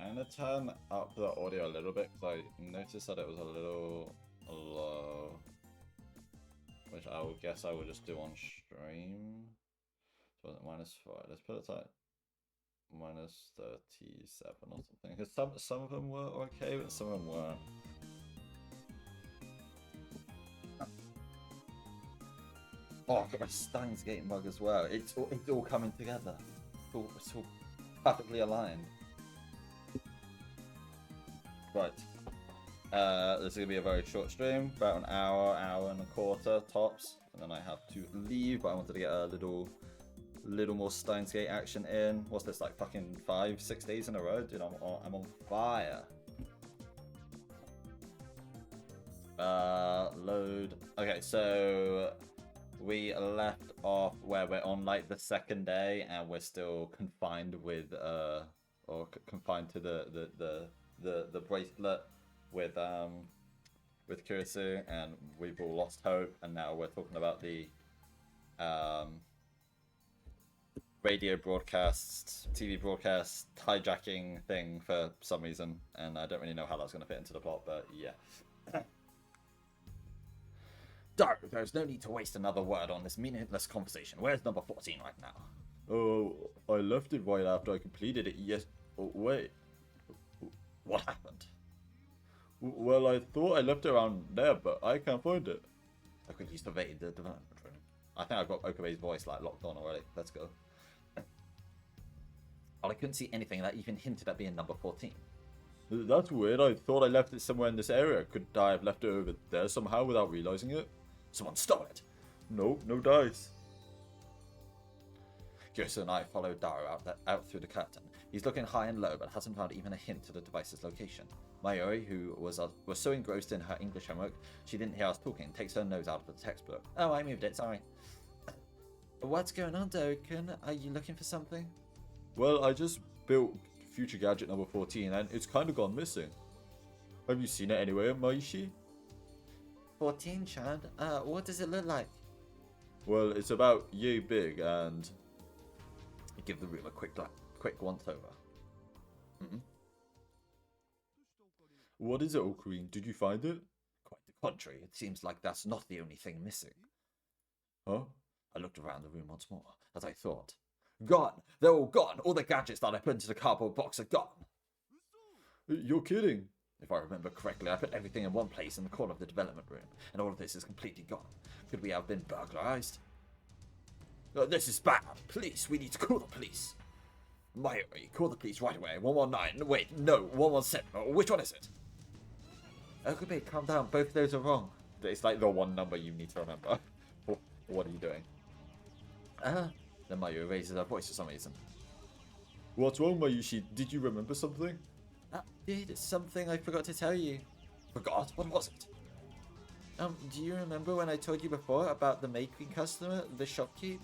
I'm gonna turn up the audio a little bit because I noticed that it was a little low, which I will guess I will just do on stream. So -5. Let's put it at -37 or something. Because some of them were okay, but some of them weren't. Oh, I've got my STEINS gating bug as well. It's all coming together. It's all perfectly aligned. Right. This is going to be a very short stream, about an hour, hour and a quarter tops. And then I have to leave, but I wanted to get a little more STEINS gate action in. What's this, like fucking 5-6 days in a row? Dude, I'm on fire. Load. Okay, so we left off where we're on like the second day, and we're still confined with confined to the bracelet with Kurisu, and we've all lost hope, and now we're talking about the radio broadcasts, TV broadcast hijacking thing for some reason, and I don't really know how that's going to fit into the plot, but yeah. Daru, there's no need to waste another word on this meaningless conversation. Where's number 14 right now? Oh, I left it right after I completed it. Yes. Oh, wait. What happened? Well, I thought I left it around there, but I can't find it. I quickly surveyed the development room. I think I've got Okabe's voice like locked on already. Let's go. Well, I couldn't see anything that even hinted at being number 14. That's weird. I thought I left it somewhere in this area. Could I have left it over there somehow without realizing it? Someone stole it. No dice. Yosu and I followed Daru out through the curtain. He's looking high and low, but hasn't found even a hint to the device's location. Mayuri, who was so engrossed in her English homework, she didn't hear us talking, takes her nose out of the textbook. Oh, I moved it, sorry. What's going on, Daru-kun? Are you looking for something? Well, I just built Future Gadget number 14, and it's kind of gone missing. Have you seen it anywhere, Maishi? 14-chan? What does it look like? Well, it's about yay big, and... Give the room a quick once-over. What is it, Okurin? Did you find it? Quite the contrary. It seems like that's not the only thing missing. Huh? I looked around the room once more, as I thought. Gone! They're all gone! All the gadgets that I put into the cardboard box are gone! You're kidding! If I remember correctly, I put everything in one place in the corner of the development room, and all of this is completely gone. Could we have been burglarized? This is bad! Police! We need to call the police! Mayuri, call the police right away. 119. Wait, no, 117. Which one is it? Okabe, calm down. Both of those are wrong. It's like the one number you need to remember. What are you doing? Then Mayuri raises her voice for some reason. What's wrong, Mayushi? Did you remember something? Did something I forgot to tell you. Forgot? What was it? Do you remember when I told you before about the making customer, the shopkeep?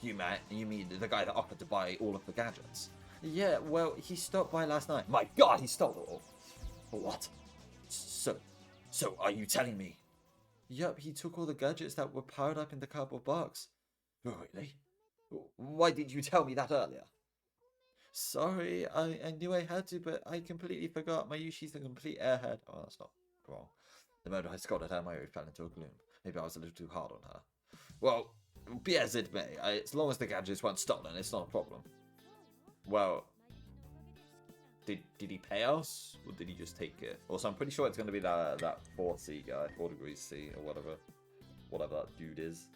You mean the guy that offered to buy all of the gadgets? Yeah, well, he stopped by last night. My god, he stole it all. What? So are you telling me? Yup, he took all the gadgets that were powered up in the cardboard box. Really? Why didn't you tell me that earlier? Sorry, I knew I had to, but I completely forgot. Mayushi's a complete airhead. Oh, that's not wrong. The moment I scolded her, Mayuri fell into a gloom. Maybe I was a little too hard on her. Well, be as it may, as long as the gadgets weren't stolen, it's not a problem. Well, did he pay us, or did he just take it? Also, I'm pretty sure it's going to be that 4C guy, 4 degrees C, or whatever that dude is.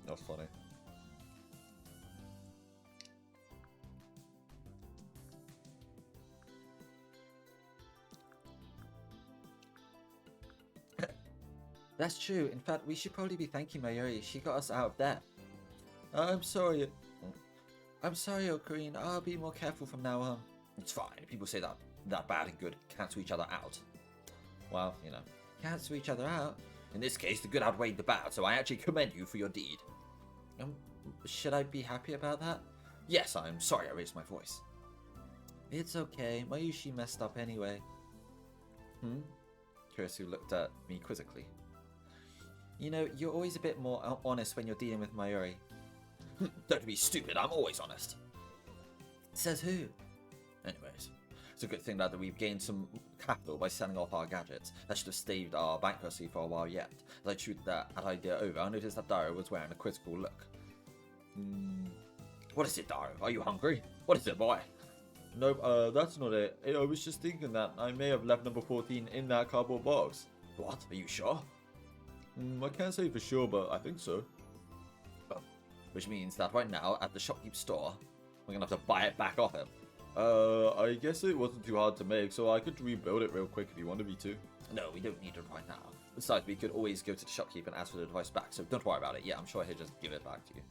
That's funny. That's true. In fact, we should probably be thanking Mayuri. She got us out of debt. I'm sorry. Okarin. I'll be more careful from now on. It's fine. People say that bad and good cancel each other out. Well, you know. Cancel each other out? In this case, the good outweighed the bad, so I actually commend you for your deed. Um, should I be happy about that? Yes, I'm sorry I raised my voice. It's okay. Mayushi messed up anyway. Hmm? Kurisu looked at me quizzically. You know, you're always a bit more honest when you're dealing with Mayuri. Don't be stupid, I'm always honest. Says who? Anyways, it's a good thing that we've gained some capital by selling off our gadgets. That should have staved our bankruptcy for a while yet. As I chewed that idea over, I noticed that Dairo was wearing a quizzical look. What is it, Dairo? Are you hungry? What is it, boy? Nope, that's not it. I was just thinking that I may have left number 14 in that cardboard box. What? Are you sure? I can't say for sure, but I think so. Oh, which means that right now, at the shopkeep store, we're gonna have to buy it back off him. I guess it wasn't too hard to make, so I could rebuild it real quick if you wanted me to. No, we don't need it right now. Besides, we could always go to the shopkeep and ask for the device back, so don't worry about it. Yeah, I'm sure he'll just give it back to you.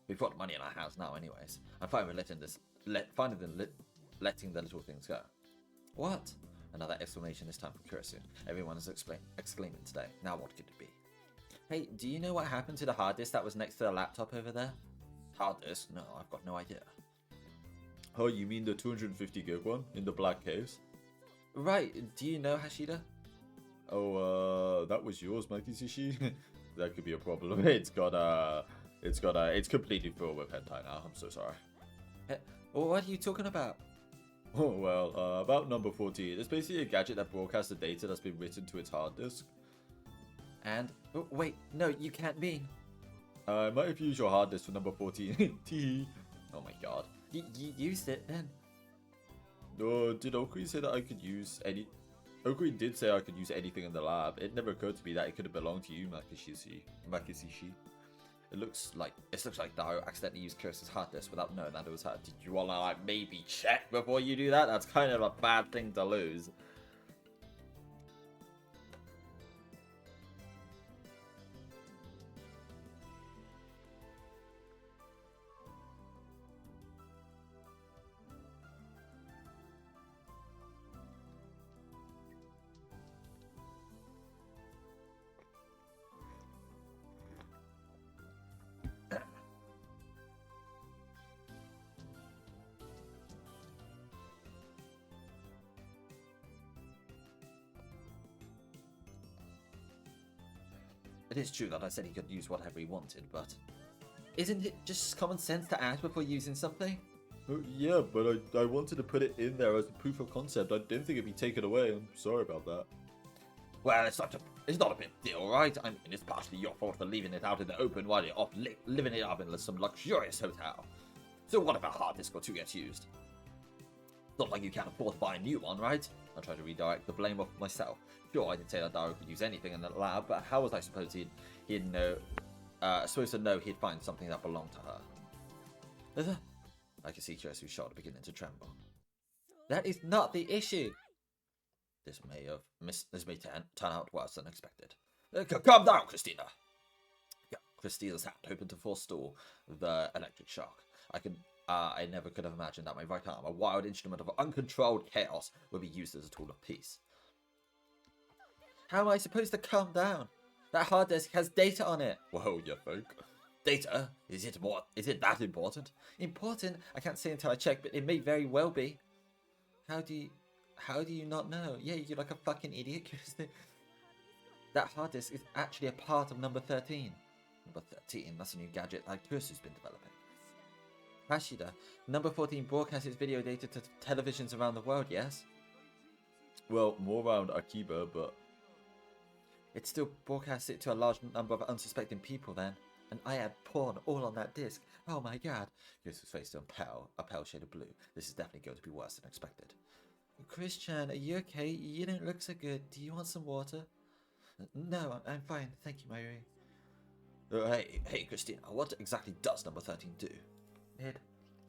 We've got money in our hands now anyways. I'm fine with letting the little things go. What? Another exclamation this time from Kurisu. Everyone is exclaiming today. Now what could it be? Hey, do you know what happened to the hard disk that was next to the laptop over there? Hard disk? No, I've got no idea. Oh, you mean the 250 gig one in the black case? Right, do you know, Hashida? Oh, that was yours, Makizushi? That could be a problem. It's completely full with hentai now. I'm so sorry. What are you talking about? Oh, well, about number 14. It's basically a gadget that broadcasts the data that's been written to its hard disk. And? Oh, wait, no, you can't mean. I might have used your hard disk for number 14. Tee. Oh my god. You used it then? Did Okui say that I could use any... Okui did say I could use anything in the lab. It never occurred to me that it could have belonged to you, Makisushi. It looks like Dario accidentally used Kurisu's hard disk without knowing that it was her. Did you wanna like maybe check before you do that? That's kind of a bad thing to lose. It is true that I said he could use whatever he wanted, but... Isn't it just common sense to ask before using something? Yeah, but I wanted to put it in there as a proof of concept. I didn't think it'd be taken away. I'm sorry about that. Well, it's not a big deal, right? I mean, it's partially your fault for leaving it out in the open while you're off living it up in some luxurious hotel. So what if a hard disk or two gets used? Not like you can't afford to buy a new one, right? I tried to redirect the blame off myself. Sure, I did say that Dario could use anything in the lab, but how was I supposed to know he'd find something that belonged to her? I could see Kurisu's shoulder beginning to tremble. That is not the issue. This may turn out worse than expected. Calm down, Christina. Yeah, Christina's hand opened to forestall the electric shock. I never could have imagined that my right arm, a wild instrument of uncontrolled chaos, would be used as a tool of peace. How am I supposed to calm down? That hard disk has data on it. Whoa, you think? Data? Is it that important? Important? I can't say until I check, but it may very well be. How do you not know? Yeah, you're like a fucking idiot. That hard disk is actually a part of number 13. Number 13? That's a new gadget that Kurisu's been developing. Hashida, number 14 broadcasts its video data to televisions around the world, yes? Well, more around Akiba, but... It still broadcasts it to a large number of unsuspecting people then. And I had porn all on that disc. Oh my god. Kurisu's face turned pale, a pale shade of blue. This is definitely going to be worse than expected. Christian, are you okay? You don't look so good. Do you want some water? No, I'm fine. Thank you, Mayuri. Hey, Christina, what exactly does number 13 do?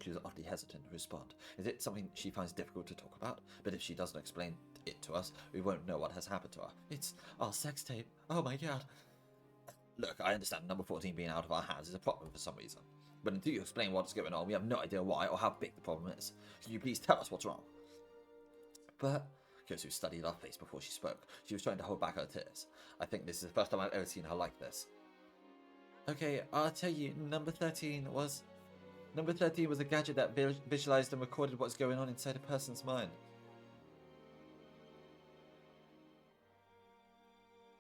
She was oddly hesitant to respond. Is it something she finds difficult to talk about? But if she doesn't explain it to us, we won't know what has happened to her. It's our sex tape. Oh my god. Look, I understand number 14 being out of our hands is a problem for some reason. But until you explain what's going on, we have no idea why or how big the problem is. Can you please tell us what's wrong? But... Kurisu studied our face before she spoke. She was trying to hold back her tears. I think this is the first time I've ever seen her like this. Okay, I'll tell you, number 13 was a gadget that visualized and recorded what's going on inside a person's mind.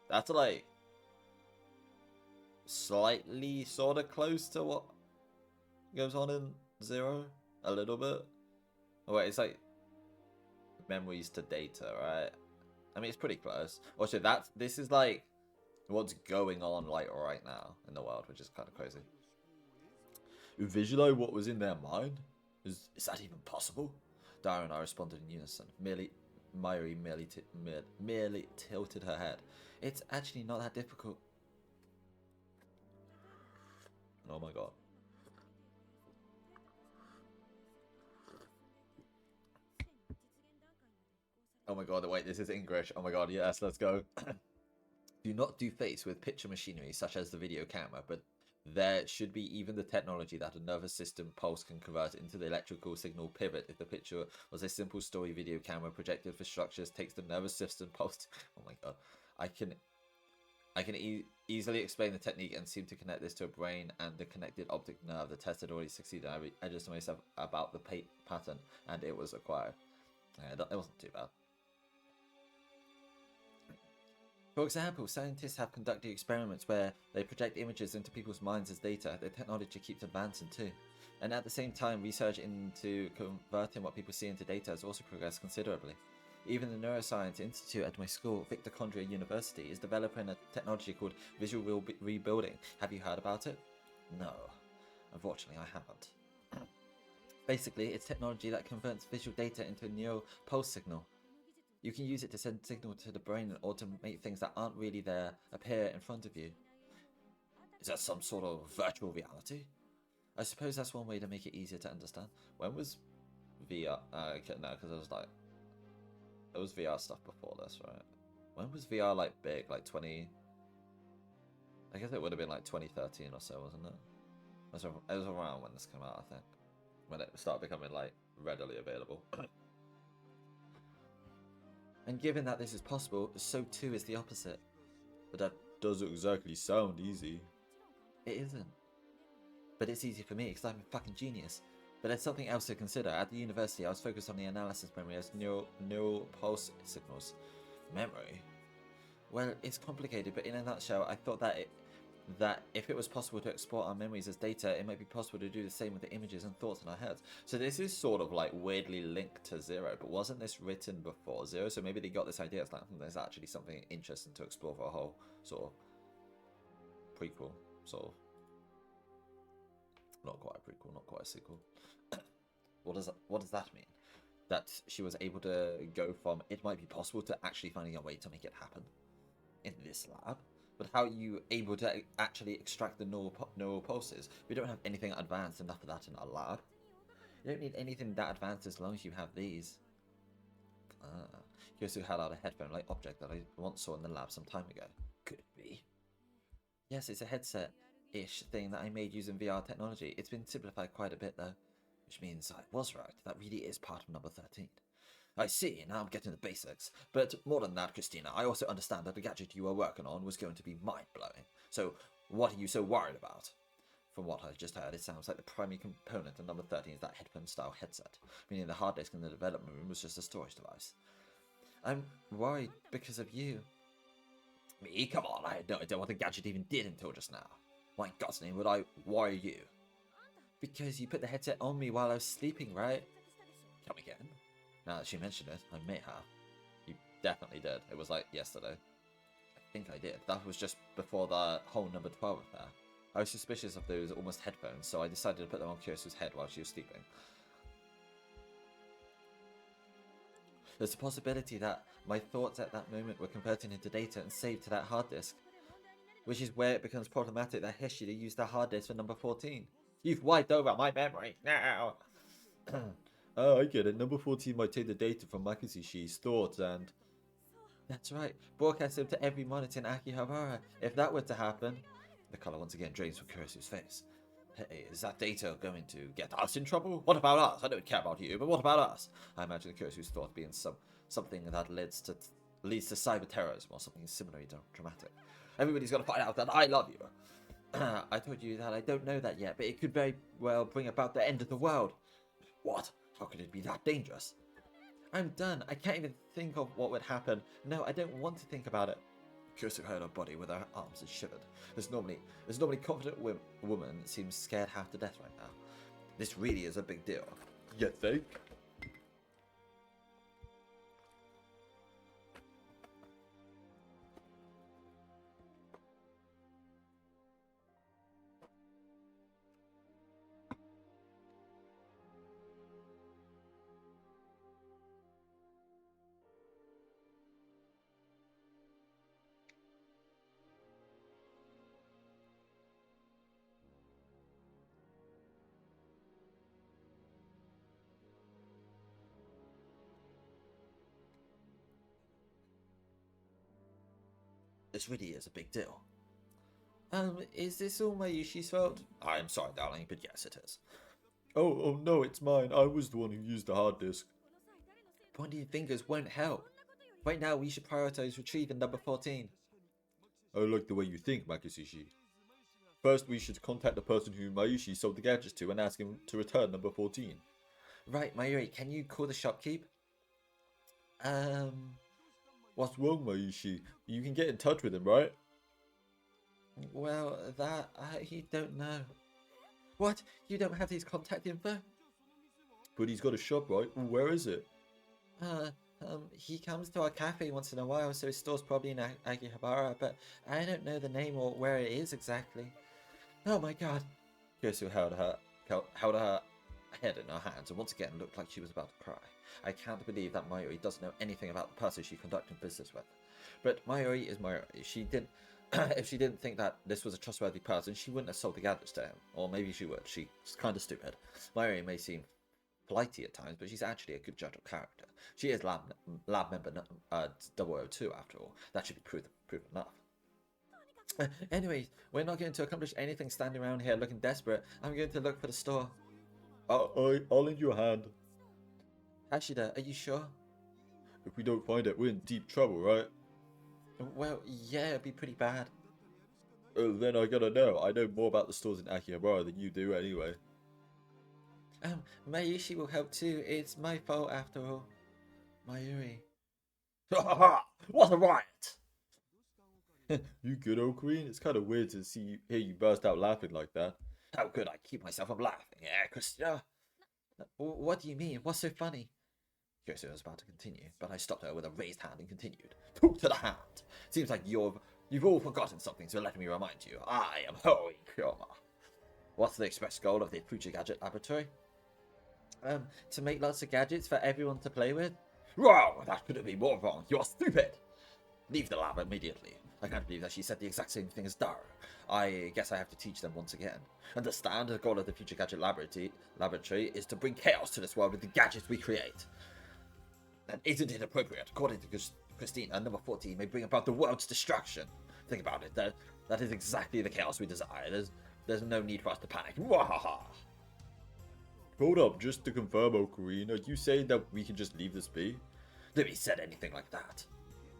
That's like slightly sort of close to what goes on in Zero, a little bit. Oh wait, it's like memories to data, right? I mean, it's pretty close. Also, this is like what's going on like right now in the world, which is kind of crazy. Visualize what was in their mind? Is that even possible? Dara and I responded in unison. Myri merely tilted her head. It's actually not that difficult. Oh my god. Oh my god, wait, this is English. Oh my god, yes, let's go. Do not do face with picture machinery such as the video camera, but there should be even the technology that a nervous system pulse can convert into the electrical signal pivot. If the picture was a simple story video camera projected for structures, takes the nervous system pulse. Oh my god. I can easily explain the technique and seem to connect this to a brain and the connected optic nerve. The test had already succeeded. I just told myself about the pattern and it was acquired. Yeah, it wasn't too bad. For example, scientists have conducted experiments where they project images into people's minds as data. The technology keeps advancing too. And at the same time, research into converting what people see into data has also progressed considerably. Even the Neuroscience Institute at my school, Victor Condria University, is developing a technology called visual rebuilding. Have you heard about it? No. Unfortunately, I haven't. Basically, it's technology that converts visual data into a neural pulse signal. You can use it to send signal to the brain or to make things that aren't really there appear in front of you. Is that some sort of virtual reality? I suppose that's one way to make it easier to understand. When was VR? Okay, no, because there was VR stuff before this, right? When was VR like big? Like 20? I guess it would have been like 2013 or so, wasn't it? It was around when this came out, I think. When it started becoming like readily available. And given that this is possible, so too is the opposite. But that doesn't exactly sound easy. It isn't. But it's easy for me because I'm a fucking genius. But there's something else to consider. At the university, I was focused on the analysis memory as neural pulse signals. Memory? Well, it's complicated, but in a nutshell, I thought that if it was possible to export our memories as data, it might be possible to do the same with the images and thoughts in our heads. So this is sort of like weirdly linked to Zero, but wasn't this written before Zero? So maybe they got this idea. It's like, there's actually something interesting to explore for a whole sort of prequel, sort of. Not quite a prequel, not quite a sequel. What does that mean? That she was able to go from it might be possible to actually finding a way to make it happen in this lab? But how are you able to actually extract the neural pulses? We don't have anything advanced enough for that in our lab. You don't need anything that advanced as long as you have these. Kyosu held out a headphone-like object that I once saw in the lab some time ago. Could it be? Yes, it's a headset-ish thing that I made using VR technology. It's been simplified quite a bit though. Which means I was right. That really is part of number 13. I see, now I'm getting the basics. But more than that, Christina, I also understand that the gadget you were working on was going to be mind-blowing. So, what are you so worried about? From what I just heard, it sounds like the primary component of number 13 is that headphone-style headset, meaning the hard disk in the development room was just a storage device. I'm worried because of you. Me? Come on, I had no idea what the gadget even did until just now. Why in God's name would I worry you? Because you put the headset on me while I was sleeping, right? Come again? Now that she mentioned it, I may have. You definitely did. It was like yesterday. I think I did. That was just before the whole number 12 affair. I was suspicious of those almost headphones, so I decided to put them on Kyosu's head while she was sleeping. There's a possibility that my thoughts at that moment were converted into data and saved to that hard disk. Which is where it becomes problematic that Hishida used the hard disk for number 14. You've wiped over my memory now! Oh, I get it. Number 14 might take the data from Makishi's thoughts and... That's right. Broadcast them to every monitor in Akihabara. If that were to happen... The colour once again drains from Kurisu's face. Hey, is that data going to get us in trouble? What about us? I don't care about you, but what about us? I imagine Kurisu's thought being something that leads to cyber terrorism or something similarly dramatic. Everybody's got to find out that I love you. I told you that I don't know that yet, but it could very well bring about the end of the world. What? How could it be that dangerous? I'm done. I can't even think of what would happen. No, I don't want to think about it. Kursu held her body with her arms and shivered. This normally confident woman seems scared half to death right now. This really is a big deal. You think? This really is a big deal. Is this all Mayushi's fault? I am sorry, darling, but yes, it is. Oh no, it's mine. I was the one who used the hard disk. Pointing fingers won't help. Right now, we should prioritize retrieving number 14. I like the way you think, Makisushi. First, we should contact the person who Mayushi sold the gadgets to and ask him to return number 14. Right, Mayuri, can you call the shopkeep? What's wrong, Mayushi? You can get in touch with him, right? Well, that I don't know. What? You don't have his contact info? But he's got a shop, right? Where is it? He comes to our cafe once in a while, so his store's probably in Akihabara, but I don't know the name or where it is exactly. Oh my god. Kyosu held her head in her hands and once again looked like she was about to cry. I can't believe that Mayuri doesn't know anything about the person she's conducting business with. But Mayuri is Mayuri. She didn't if she didn't think that this was a trustworthy person, she wouldn't have sold the gadgets to him. Or maybe she would. She's kind of stupid. Mayuri may seem flighty at times, but she's actually a good judge of character. She is lab member 002 after all. That should be proof enough. Anyways, we're not going to accomplish anything standing around here looking desperate. I'm going to look for the store. I'll lend you a hand. Hashida, are you sure? If we don't find it, we're in deep trouble, right? Well, yeah, it'd be pretty bad. Then I gotta know. I know more about the stores in Akihabara than you do anyway. Mayushi will help too. It's my fault after all. Mayuri. Ha ha ha! What a riot! You good, old queen? It's kind of weird to hear you burst out laughing like that. How could I keep myself from laughing? Yeah, Christina. What do you mean? What's so funny? Kyosu was about to continue, but I stopped her with a raised hand and continued. Talk to the hand. Seems like you've all forgotten something, so let me remind you. I am Hoi Kyoma. What's the express goal of the Future Gadget Laboratory? To make lots of gadgets for everyone to play with. Wow, that couldn't be more wrong. You're stupid. Leave the lab immediately. I can't believe that she said the exact same thing as Daru. I guess I have to teach them once again. Understand, the goal of the Future Gadget Laboratory is to bring chaos to this world with the gadgets we create. And isn't it appropriate? According to Christina, number 14 may bring about the world's destruction. Think about it. That is exactly the chaos we desire. There's no need for us to panic. Wahaha! Hold up, just to confirm, Ocarina, are you saying that we can just leave this be? Nobody said anything like that.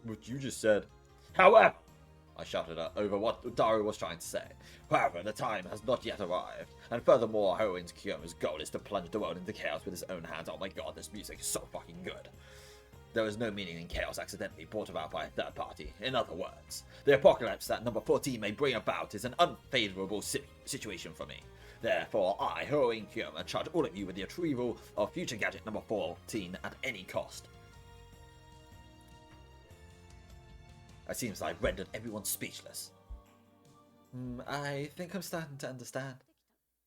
What you just said. However, I shouted over what Daru was trying to say. However, the time has not yet arrived. And furthermore, Hoen's Kiyoma's goal is to plunge the world into chaos with his own hands. Oh my god, this music is so fucking good. There is no meaning in chaos accidentally brought about by a third party. In other words, the apocalypse that number 14 may bring about is an unfavorable situation for me. Therefore, I, Hoen Kiyoma, charge all of you with the retrieval of Future Gadget number 14 at any cost. It seems I've rendered everyone speechless. I think I'm starting to understand.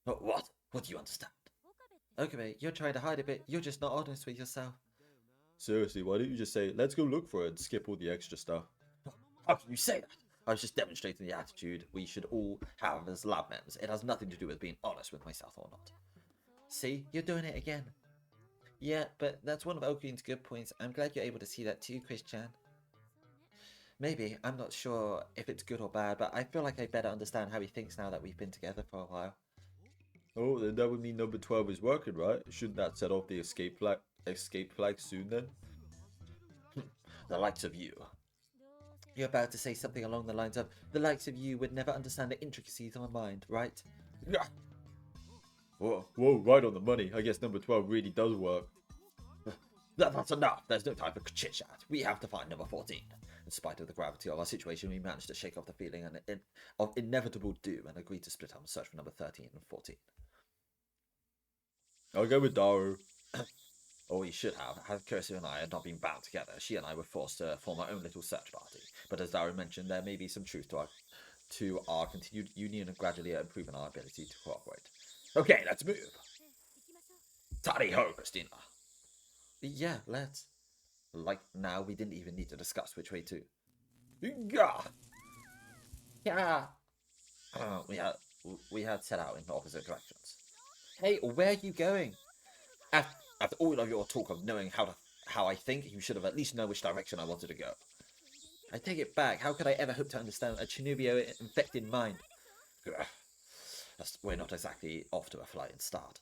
What? What do you understand? Okay, you're trying to hide a bit. You're just not honest with yourself. Seriously, why don't you just say, let's go look for it and skip all the extra stuff? How can you say that? I was just demonstrating the attitude we should all have as lab members. It has nothing to do with being honest with myself or not. See, you're doing it again. Yeah, but that's one of Okuin's good points. I'm glad you're able to see that too, Chris-chan. Maybe, I'm not sure if it's good or bad, but I feel like I better understand how he thinks now that we've been together for a while. Oh, then that would mean number 12 is working, right? Shouldn't that set off the escape flag soon then? The likes of you. You're about to say something along the lines of, the likes of you would never understand the intricacies of my mind, right? Yeah. Whoa, right on the money. I guess number 12 really does work. That's enough. There's no time for chit-chat. We have to find number 14. In spite of the gravity of our situation, we managed to shake off the feeling of inevitable doom and agreed to split up and search for number 13 and 14. I'll go with Daru. Or we should have. Had Kirsu and I had not been bound together, she and I were forced to form our own little search party. But as Daru mentioned, there may be some truth to our continued union and gradually improving our ability to cooperate. Okay, let's move. Tally ho, Christina. Yeah, let's. Like now, we didn't even need to discuss which way to. Yeah. Yeah. We had set out in opposite directions. Hey, where are you going? After all of your talk of knowing how I think, you should have at least known which direction I wanted to go. I take it back. How could I ever hope to understand a Chinubio-infected mind? We're not exactly off to a flying start.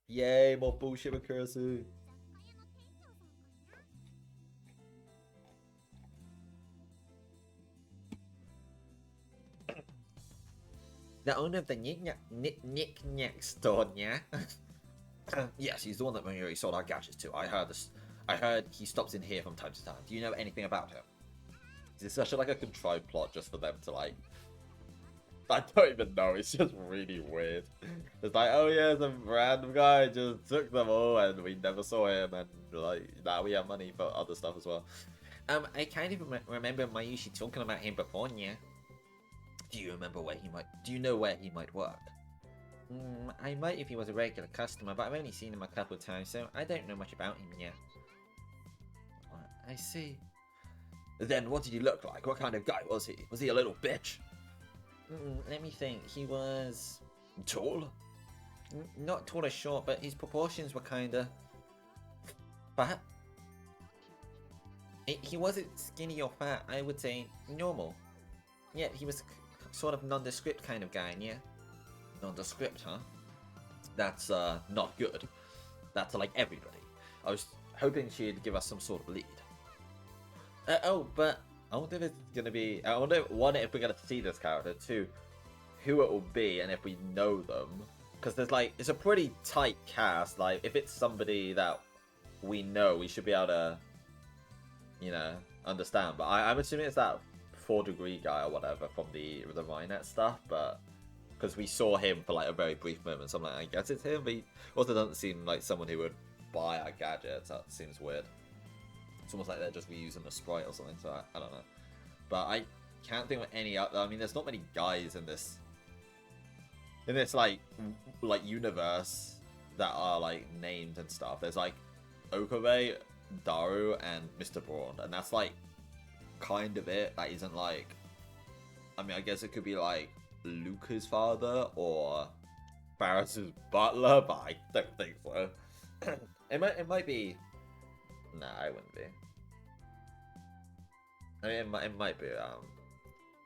Yay, more bullshit with Kurisu. The owner of the Knick-Knack store, yeah? Yes, he's the one that Mayuri sold our gadgets to. I heard he stops in here from time to time. Do you know anything about him? Is this such a contrived plot just for them to I don't even know. It's just really weird. It's like, oh yeah, some random guy just took them all, and we never saw him, and now we have money for other stuff as well. I kind of remember Mayushi talking about him before, yeah. Do you remember where he might? Do you know where he might work? I might if he was a regular customer, but I've only seen him a couple of times, so I don't know much about him yet. I see. Then what did he look like? What kind of guy was he? Was he a little bitch? Let me think. He was tall? Not tall or short, but his proportions were kinda fat. He wasn't skinny or fat, I would say normal. Yeah, he was sort of nondescript kind of guy, yeah? Nondescript, huh? That's not good. That's like everybody. I was hoping she'd give us some sort of lead. But I wonder if it's gonna be. I wonder, one, if we're gonna see this character, two, who it will be, and if we know them. Because there's it's a pretty tight cast. If it's somebody that we know, we should be able to, understand. But I'm assuming it's that 4-degree guy or whatever from the Rhinet stuff. But because we saw him for a very brief moment, so I'm I guess it's him. But he also doesn't seem like someone who would buy our gadgets. That seems weird. It's almost like they're just reusing a sprite or something, so I don't know. But I can't think of any other. I mean, there's not many guys in this universe that are named and stuff. There's Okabe, Daru, and Mr. Braun, and that's kind of it. That isn't I mean, I guess it could be Luca's father or Barris's butler, but I don't think so. It might be. Nah, it wouldn't be. I mean, it might be,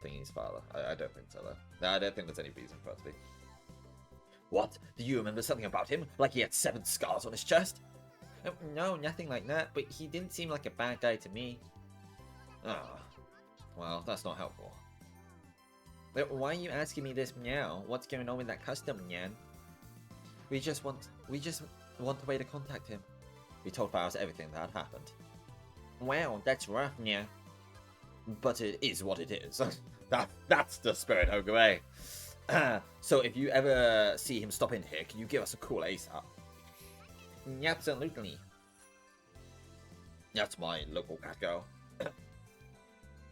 Thingy's father. I don't think so, though. No, I don't think there's any reason for it to be. What? Do you remember something about him? Like he had 7 scars on his chest? No, nothing like that, but he didn't seem like a bad guy to me. Ah. Well, that's not helpful. Why are you asking me this now? What's going on with that custom, Nyan? We just want a way to contact him. We told Faros everything that had happened. Wow, that's rough, yeah. But it is what it is. That's the spirit, Hogae. So if you ever see him stop in here, can you give us a call ASAP? Absolutely. That's my local cat girl.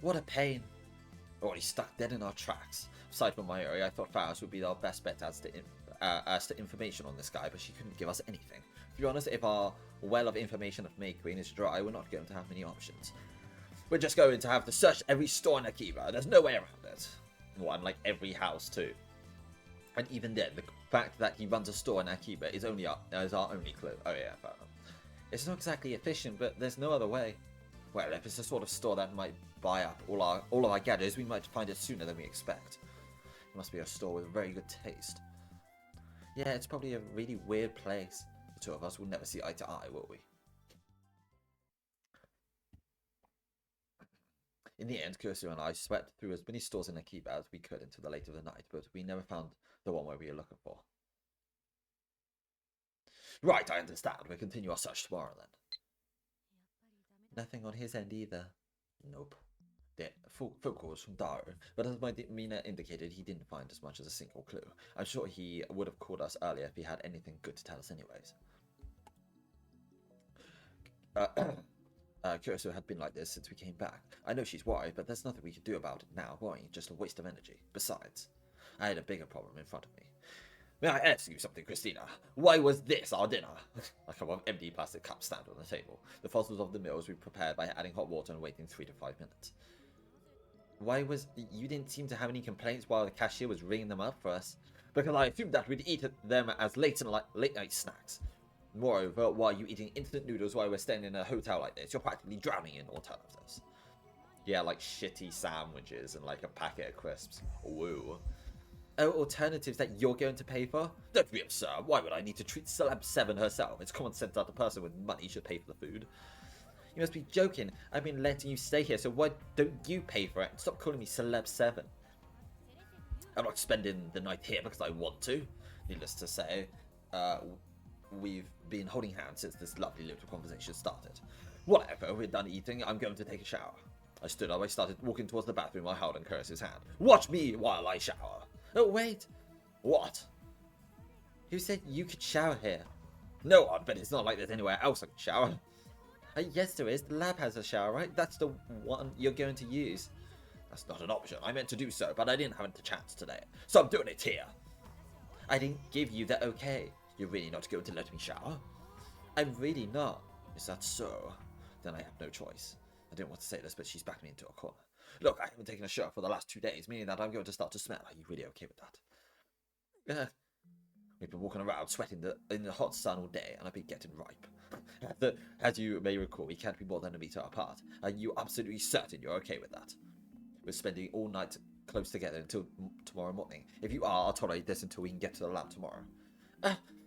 What a pain. Already stuck dead in our tracks. Aside from my area, I thought Faros would be our best bet as to information on this guy, but she couldn't give us anything. To be honest, if our well of information of May Queen is dry, we're not going to have many options. We're just going to have to search every store in Akiba. There's no way around it. Well, and every house too. And even then, the fact that he runs a store in Akiba is our only clue. Oh yeah, fair enough. It's not exactly efficient, but there's no other way. Well, if it's the sort of store that might buy up all of our gadgets, we might find it sooner than we expect. It must be a store with very good taste. Yeah, it's probably a really weird place. The two of us will never see eye to eye, will we? In the end, Kursu and I swept through as many stores in Akiba as we could until the late of the night, but we never found the one where we were looking for. Right, I understand. We'll continue our search tomorrow then. Nothing on his end either. Nope. The phone calls from Daru, but as my demeanor indicated, he didn't find as much as a single clue. I'm sure he would have called us earlier if he had anything good to tell us anyways. Kursu had been like this since we came back. I know she's worried, but there's nothing we can do about it now. Worrying just a waste of energy. Besides, I had a bigger problem in front of me. May I ask you something, Christina? Why was this our dinner? A couple of empty plastic cups stand on the table. The fossils of the meals we prepared by adding hot water and waiting 3 to 5 minutes. Why was... You didn't seem to have any complaints while the cashier was ringing them up for us? Because I assumed that we'd eat them as late night snacks. Moreover, why are you eating instant noodles while we're staying in a hotel like this? You're practically drowning in alternatives. Yeah, like shitty sandwiches and like a packet of crisps. Woo. Oh, alternatives that you're going to pay for? Don't be absurd. Why would I need to treat Celeb 7 herself? It's common sense that the person with money should pay for the food. You must be joking. I've been letting you stay here, so why don't you pay for it? Stop calling me Celeb 7. I'm not spending the night here because I want to. Needless to say, we've been holding hands since this lovely little conversation started. Whatever, we're done eating, I'm going to take a shower. I stood up, I started walking towards the bathroom while holding Curtis's hand. Watch me while I shower. Oh, wait. What? Who said you could shower here? No one, but it's not like there's anywhere else I can shower. Yes, there is. The lab has a shower, right? That's the one you're going to use. That's not an option. I meant to do so, but I didn't have the chance today. So I'm doing it here. I didn't give you the okay. You're really not going to let me shower? I'm really not. Is that so? Then I have no choice. I didn't want to say this, but she's backed me into a corner. Look, I haven't taken a shower for the last 2 days, meaning that I'm going to start to smell. Are you really okay with that? We've been walking around sweating in the hot sun all day, and I've been getting ripe. As you may recall, we can't be more than a meter apart. Are you absolutely certain you're okay with that? We're spending all night close together until tomorrow morning. If you are, I'll tolerate this until we can get to the lab tomorrow.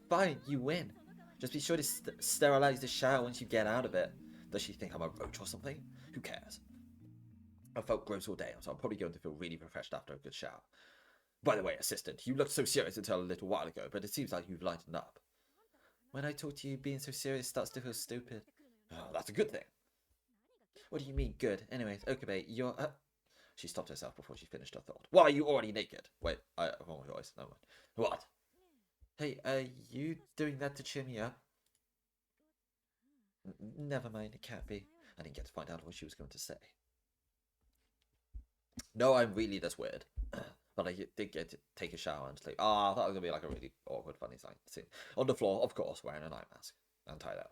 Fine, you win. Just be sure to sterilize the shower once you get out of it. Does she think I'm a roach or something? Who cares? I felt gross all day, so I'm probably going to feel really refreshed after a good shower. By the way, assistant, you looked so serious until a little while ago, but it seems like you've lightened up. When I talk to you, being so serious starts to feel stupid. Oh, that's a good thing. What do you mean, good? Anyways, Okabe, you're... She stopped herself before she finished her thought. Why are you already naked? Wait, wrong voice, no mind. What? Hey, are you doing that to cheer me up? Never mind, it can't be. I didn't get to find out what she was going to say. No, I'm really this weird. But I did get to take a shower and sleep. I thought it was going to be like a really awkward, funny thing. On the floor, of course, wearing a night mask. And tied out.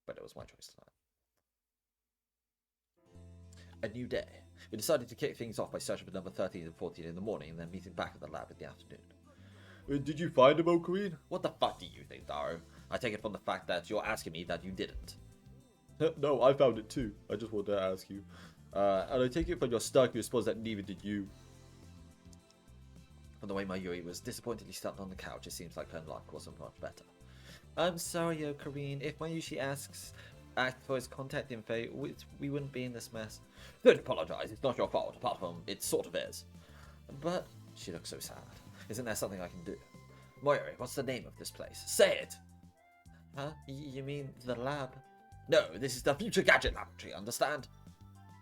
But it was my choice tonight. A new day. We decided to kick things off by searching for number 13 and 14 in the morning, and then meeting back at the lab in the afternoon. Did you find him, Ocarine? What the fuck do you think, Daru? I take it from the fact that you're asking me that you didn't. No, I found it too. I just wanted to ask you. And I take it from your stark response that neither did you. From the way Mayuri was disappointedly stuck on the couch, it seems like her luck wasn't much better. I'm sorry, Ocarine. If Mayushi asks for his contact info, we wouldn't be in this mess. Don't apologize. It's not your fault, apart from it sort of is. But she looks so sad. Isn't there something I can do? Mayuri, what's the name of this place? Say it! Huh? You mean the lab? No, this is the Future Gadget Laboratory, understand?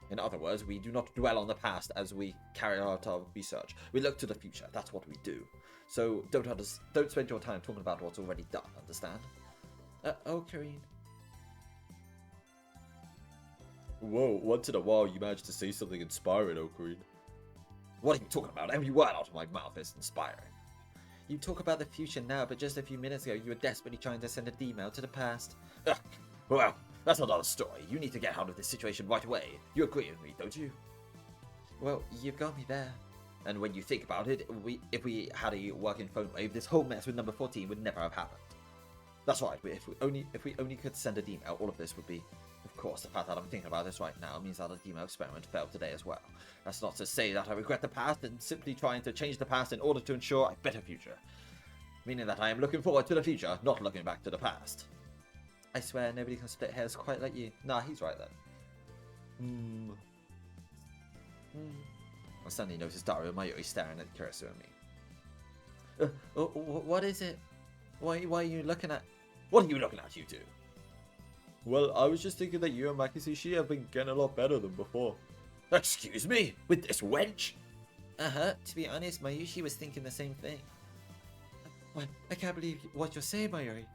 In other words, we do not dwell on the past as we carry out our research. We look to the future. That's what we do. So don't spend your time talking about what's already done, understand? Ocarine. Whoa, once in a while you managed to say something inspiring, Ocarine. What are you talking about? Every word out of my mouth is inspiring. You talk about the future now, but just a few minutes ago you were desperately trying to send a email to the past. Well, that's another story. You need to get out of this situation right away. You agree with me, don't you? Well, you've got me there. And when you think about it, if we had a working phone wave, this whole mess with number 14 would never have happened. That's right. If we only could send an email, all of this would be. Of course, the fact that I'm thinking about this right now means that the email experiment failed today as well. That's not to say that I regret the past and simply trying to change the past in order to ensure a better future. Meaning that I am looking forward to the future, not looking back to the past. I swear nobody can split hairs quite like you. Nah, he's right then. I suddenly noticed Dario and Mayuri staring at Kurisu and me. What is it? Why are you looking at... What are you looking at, you two? Well, I was just thinking that you and Makisushi have been getting a lot better than before. Excuse me? With this wench? To be honest, Mayushi was thinking the same thing. I can't believe what you're saying, Mayuri.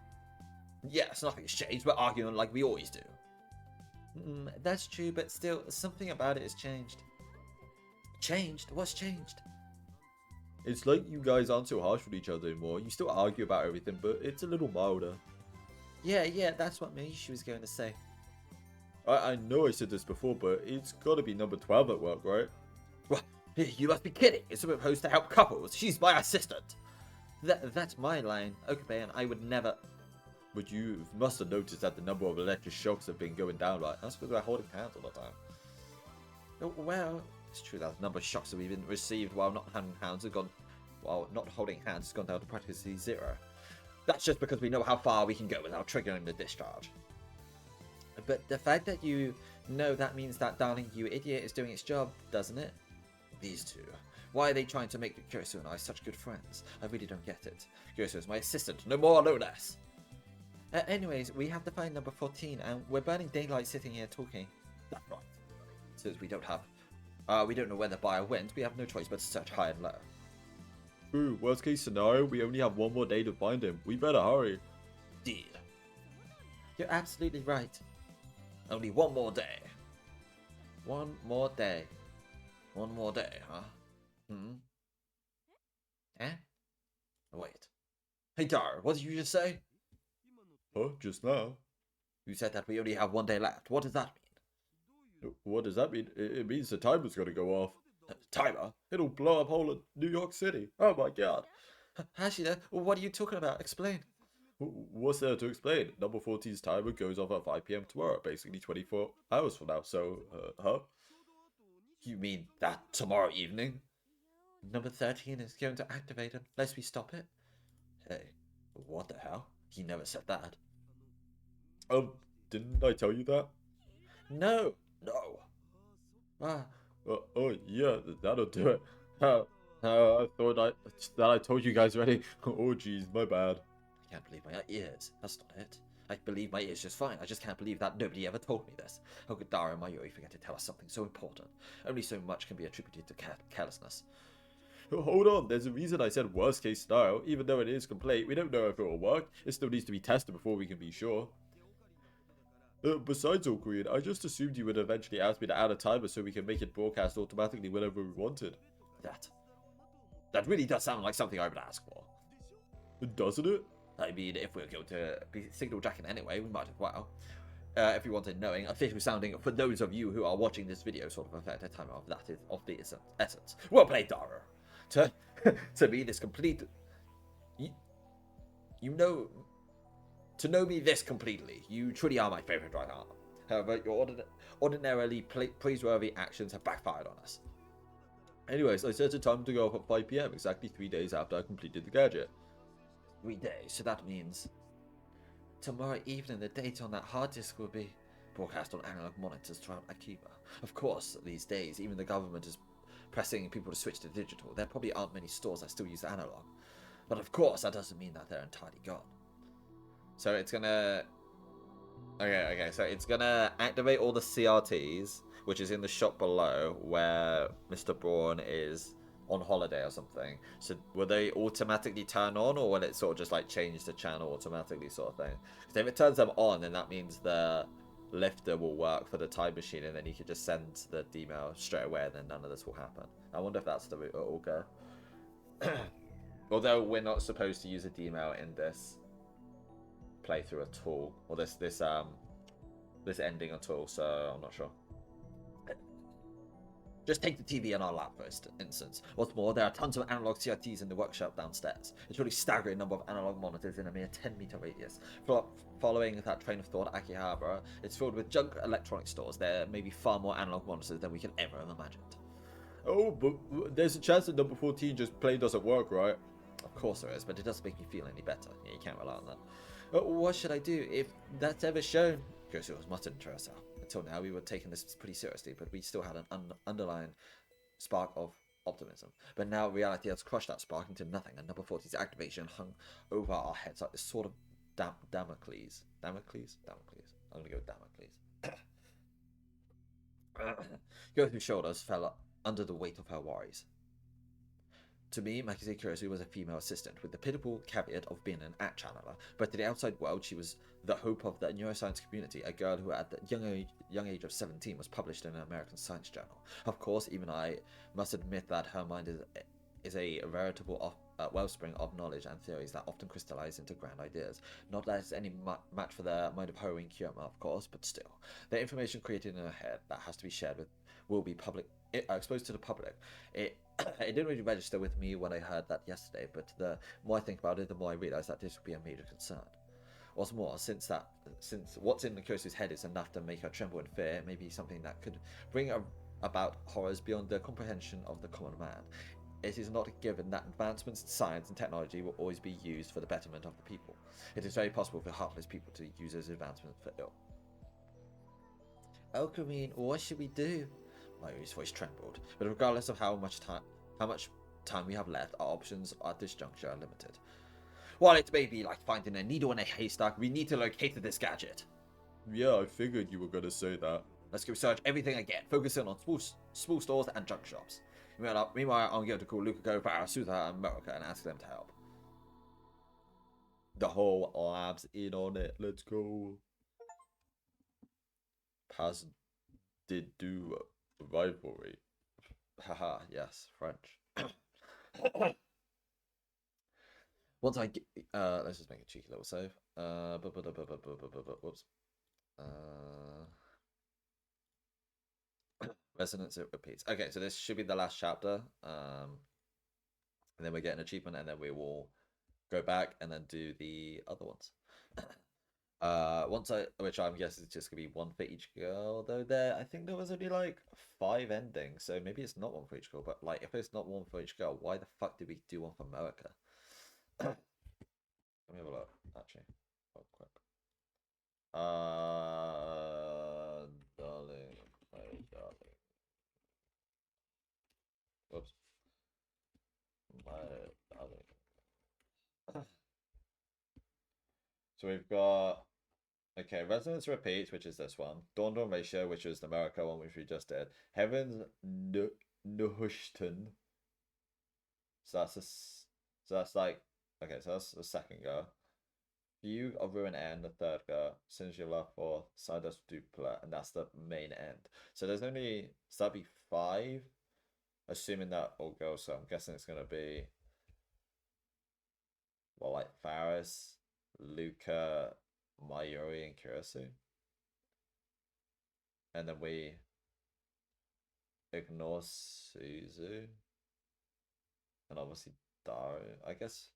Yes, nothing's changed. We're arguing like we always do. That's true, but still, something about it has changed. Changed? What's changed? It's like you guys aren't so harsh with each other anymore. You still argue about everything, but it's a little milder. Yeah, that's what Mayushi was going to say. I know I said this before, but it's gotta be number 12 at work, right? What? You must be kidding. It's supposed to help couples. She's my assistant. That's my line. Okay, and I would never... But you must have noticed that the number of electric shocks have been going down, right? That's because we're holding hands all the time. Well, it's true that the number of shocks that we've been received while not holding hands has gone... While not holding hands has gone down to practically 0. That's just because we know how far we can go without triggering the discharge. But the fact that you know that means that Darling You Idiot is doing its job, doesn't it? These two. Why are they trying to make Kurisu and I such good friends? I really don't get it. Kurisu is my assistant, no more, no less. Anyways, we have to find number 14, and we're burning daylight sitting here talking. That's right. Since we don't know where the buyer went, we have no choice but to search high and low. Ooh, worst case scenario, we only have one more day to find him. We better hurry. Deal. You're absolutely right. Only one more day. One more day. One more day, huh? Eh? Wait. Hey, Dar, what did you just say? Huh? Just now? You said that we only have one day left. What does that mean? What does that mean? It means the timer's gonna go off. Timer? It'll blow up whole of New York City. Oh my god. Hashida, what are you talking about? Explain. What's there to explain? Number 14's timer goes off at 5 PM tomorrow, basically 24 hours from now, so, huh? You mean that tomorrow evening? Number 13 is going to activate unless we stop it. Hey, what the hell? He never said that. Didn't I tell you that? No. Oh yeah, that'll do it. I thought I told you guys already. Oh jeez, my bad. I can't believe my ears. That's not it. I believe my ears just fine. I just can't believe that nobody ever told me this. How could Dara and Mayuri forget to tell us something so important? Only so much can be attributed to carelessness. Hold on, there's a reason I said worst case scenario. Even though it is complete, we don't know if it will work. It still needs to be tested before we can be sure. Besides, Korean, I just assumed you would eventually ask me to add a timer so we can make it broadcast automatically whenever we wanted. That really does sound like something I would ask for. Doesn't it? I mean, if we're going to be signal jacking anyway, we might as well. If you wanted knowing, official sounding for those of you who are watching this video sort of effect, a timer of that is of the essence. Well played, Dara. To me, this complete... To know me this completely, you truly are my favorite right now. However, your ordinarily praiseworthy actions have backfired on us. Anyways, I set a time to go off at 5 PM, exactly 3 days after I completed the gadget. 3 days, so that means... Tomorrow evening, the data on that hard disk will be broadcast on analog monitors throughout Akiba. Of course, these days, even the government is pressing people to switch to digital. There probably aren't many stores that still use analog. But of course, that doesn't mean that they're entirely gone. So it's gonna... Okay, so it's gonna activate all the CRTs, which is in the shop below, where Mr. Braun is on holiday or something. So will they automatically turn on, or will it sort of just like change the channel automatically sort of thing? Because if it turns them on, then that means the lifter will work for the time machine, and then you can just send the email straight away, and then none of this will happen. I wonder if that's the route it will go. Although we're not supposed to use a email in this playthrough at all, or this ending at all, so I'm not sure. Just take the TV in our lab for instance. What's more, there are tons of analog CRTs in the workshop downstairs. It's a really staggering number of analog monitors in a mere 10-meter radius. Following that train of thought, Akihabara, it's filled with junk electronic stores. There may be far more analog monitors than we can ever have imagined. Oh, but there's a chance that number 14 just plain doesn't work, right? Of course there is, but it doesn't make me feel any better. Yeah, you can't rely on that. What should I do if that's ever shown? Kurisu was muttering to herself. Until now, we were taking this pretty seriously, but we still had an underlying spark of optimism. But now reality has crushed that spark into nothing, and number 40's activation hung over our heads like this sort of Damocles. Damocles? Damocles. I'm gonna go with Damocles. Goku's shoulders fell under the weight of her worries. To me, Makise Kurisu was a female assistant, with the pitiful caveat of being an act channeler, but to the outside world, she was the hope of the neuroscience community, a girl who at the young age of 17 was published in an American science journal. Of course, even I must admit that her mind is a veritable wellspring of knowledge and theories that often crystallize into grand ideas. Not that it's any match for the mind of Haruin Kiyama, of course, but still. The information created in her head that has to be shared with will be exposed to the public. It didn't really register with me when I heard that yesterday, but the more I think about it, the more I realize that this would be a major concern. What's more, since what's in Kurisu's head is enough to make her tremble in fear, it may be something that could bring about horrors beyond the comprehension of the common man. It is not a given that advancements in science and technology will always be used for the betterment of the people. It is very possible for heartless people to use those advancements for ill. Oh, Kareen, what should we do? Mayuri's voice trembled, but regardless of how much time we have left, our options at this juncture are limited. While it may be like finding a needle in a haystack, we need to locate this gadget. Yeah, I figured you were gonna say that. Let's go search everything again, focusing on small stores and junk shops. Meanwhile, I'm going to call Lukaku, Parasuta, and Moroka and ask them to help. The whole lab's in on it. Let's go. Paz did do rivalry. Haha, yes, French. Once I get, let's just make a cheeky little save. Whoops. Resonance, it repeats. Okay, so this should be the last chapter. And then we get an achievement, and then we will go back and then do the other ones. Which I'm guessing is just gonna be one for each girl. Though I think there was only like 5 endings, so maybe it's not one for each girl. But like, if it's not one for each girl, why the fuck did we do one for America? Let me have a look, actually, real quick. Darling, my darling. Whoops. My darling. So we've got, okay, Resonance Repeats, which is this one. Dawn Ratio, which is the America one, which we just did. Heaven's Nuhushton. So that's like, okay, so that's the second go. View of Ruin End, the third go. Since you love for Sidus Dupla, and that's the main end. So there's only, so that'd be 5, assuming that all goes. So I'm guessing it's gonna be, well, like Faris, Luca, Mayuri, and Kurisu. And then we ignore Suzu. And obviously Daru, I guess.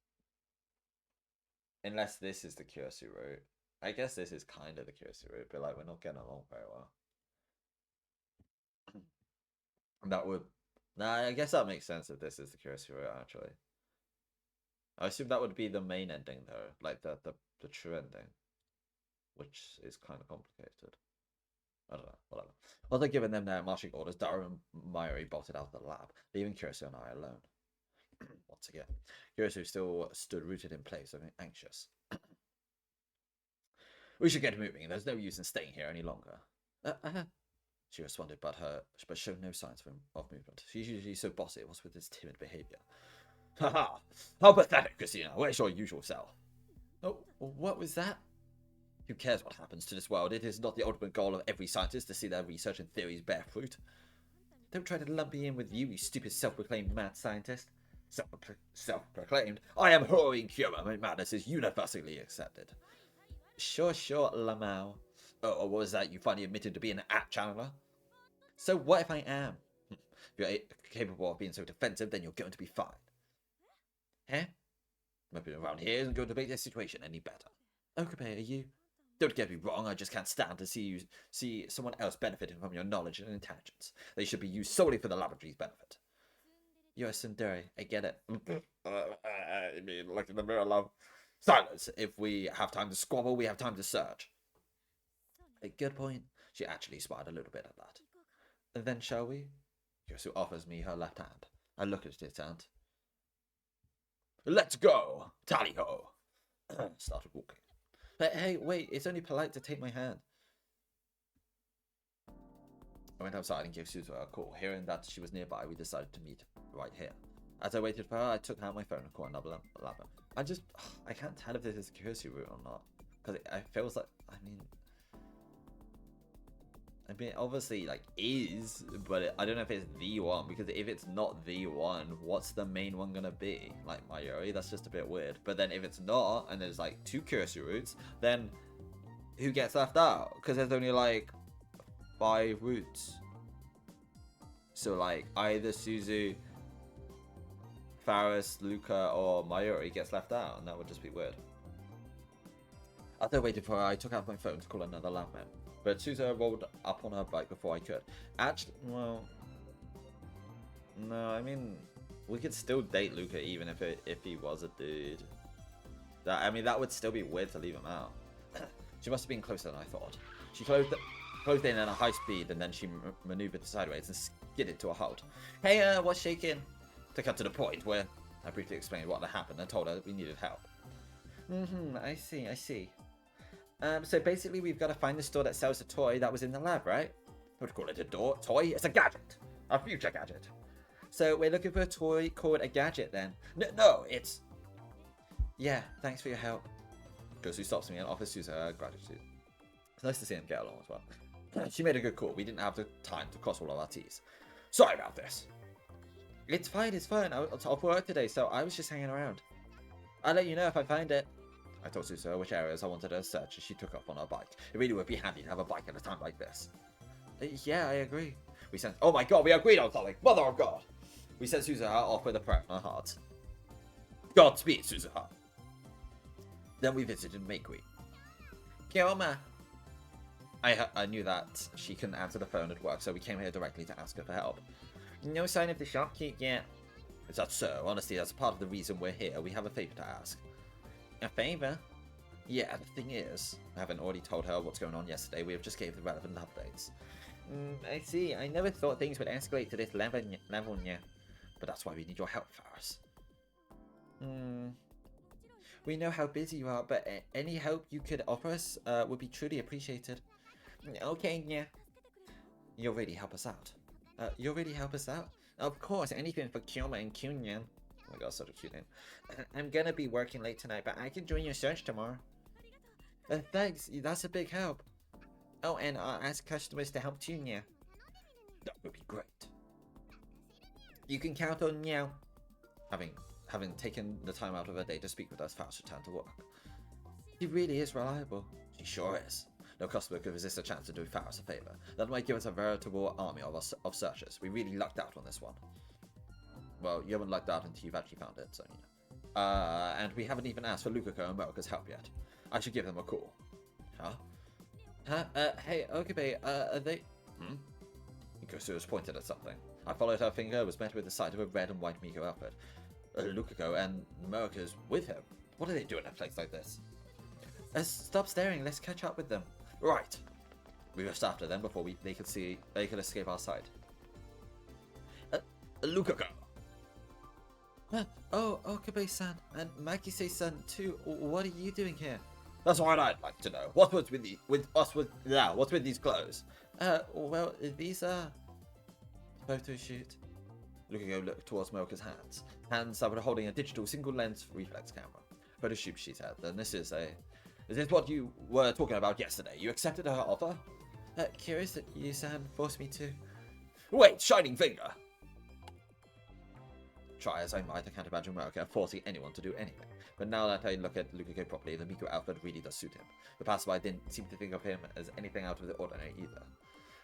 Unless this is the Kurisu route. I guess this is kind of the Kurisu route, but like we're not getting along very well. That would, nah, I guess that makes sense if this is the Kurisu route, actually. I assume that would be the main ending though, like the true ending, which is kind of complicated. I don't know, whatever. While they're giving them their marching orders, Daru and Mayuri bolted out of the lab, leaving Kurisu and I alone. Once again, Kurisu still stood rooted in place, looking anxious. We should get moving. There's no use in staying here any longer. She responded, but showed no signs of movement. She's usually so bossy. What's with this timid behavior? Haha! How pathetic, Christina. Where's your usual self? Oh, what was that? Who cares what happens to this world? It is not the ultimate goal of every scientist to see their research and theories bear fruit. Don't try to lump me in with you stupid self-proclaimed mad scientist. Self-proclaimed? I am Haruin Kiyama. My madness is universally accepted. Sure, Lamau. Oh, what was that? You finally admitted to being an app channeler? So what if I am? If you're capable of being so defensive, then you're going to be fine. Huh? Moving around here isn't going to make this situation any better. Okabe, are you? Don't get me wrong, I just can't stand to see someone else benefiting from your knowledge and intelligence. They should be used solely for the laboratory's benefit. You're a tsundere, I get it. I mean, look in the mirror, love. Silence! If we have time to squabble, we have time to search. A good point. She actually smiled a little bit at that. Then shall we? Yosu offers me her left hand. I look at it and... Let's go! Tally-ho! Started walking. Hey, wait, it's only polite to take my hand. I went outside and gave Suzu a call. Hearing that she was nearby, we decided to meet right here. As I waited for her, I took out my phone and called another number. I can't tell if this is a cursory route or not. Because it feels like, I mean, obviously, like, is, but I don't know if it's the one, because if it's not the one, what's the main one gonna be? Like, Mayuri, that's just a bit weird. But then if it's not, and there's, like, 2 cursory routes, then who gets left out? Because there's only, like, 5 routes. So, like, either Suzu, Faris, Luca, or Mayuri gets left out, and that would just be weird. After I waited for her, I took out my phone to call another landman. But Suzu rolled up on her bike before I could. Actually, well... No, I mean... We could still date Luca even if he was a dude. That would still be weird to leave him out. She must have been closer than I thought. She closed in at a high speed and then she maneuvered sideways and skidded to a halt. Hey, what's shaking? To cut to the point where I briefly explained what had happened and told her that we needed help. I see. So basically we've got to find the store that sells the toy that was in the lab, right? I would call it a toy. It's a gadget. A future gadget. So we're looking for a toy called a gadget then. No, it's... Yeah, thanks for your help. Gosu stops me and offers Suzu her gratitude. It's nice to see him get along as well. She made a good call. We didn't have the time to cross all of our T's. Sorry about this. It's fine. I was off work today, so I was just hanging around. I'll let you know if I find it. I told Suzu which areas I wanted her to search as she took off on her bike. It really would be handy to have a bike at a time like this. Yeah, I agree. We sent... Oh my god, we agreed on something! Mother of God! We sent Suzu off with a prayer on our hearts. Godspeed, Suzu. Then we visited Makui. Kioma! I knew that she couldn't answer the phone at work, so we came here directly to ask her for help. No sign of the shopkeep yet. Is that so? Honestly, that's part of the reason we're here. We have a favor to ask. A favor? Yeah, the thing is, I haven't already told her what's going on yesterday. We have just gave the relevant updates. I see. I never thought things would escalate to this level yet. But that's why we need your help, Faris. We know how busy you are, but any help you could offer us would be truly appreciated. Okay, yeah. You'll really help us out. Of course, anything for Kyoma and Kyunyan. Oh my god, such a cute name. I'm gonna be working late tonight, but I can join your search tomorrow. Thanks, that's a big help. Oh, and I'll ask customers to help too, yeah. That would be great. You can count on Meow. Having taken the time out of her day to speak with us, Faust returned to work. She really is reliable. She sure is. No customer could resist a chance to do Faust a favor. That might give us a veritable army of searchers. We really lucked out on this one. Well, you haven't lucked out until you've actually found it, so you know. And we haven't even asked for Lukako and Moka's help yet. I should give them a call. Hey, Okabe, are they... Ikosu was pointed at something. I followed her finger, was met with the sight of a red and white Miko outfit. Lukako and Moka's with him. What are they doing in a place like this? Stop staring, let's catch up with them. Right. We rushed after them before they could escape our sight. Lukako! Oh, Okabe-san, and Makise-san too. What are you doing here? That's what I'd like to know. What's with these clothes? Well, these are... Photo shoot. Lukako looked towards Moka's hands. Hands that were holding a digital single-lens reflex camera. Photo shoot, she said. And this is what you were talking about yesterday. You accepted her offer? Curious that you, San, forced me to... Wait, shining finger! Try as I might, I can't imagine Moka forcing anyone to do anything. But now that I look at Lukako properly, the Miko outfit really does suit him. The passerby didn't seem to think of him as anything out of the ordinary either.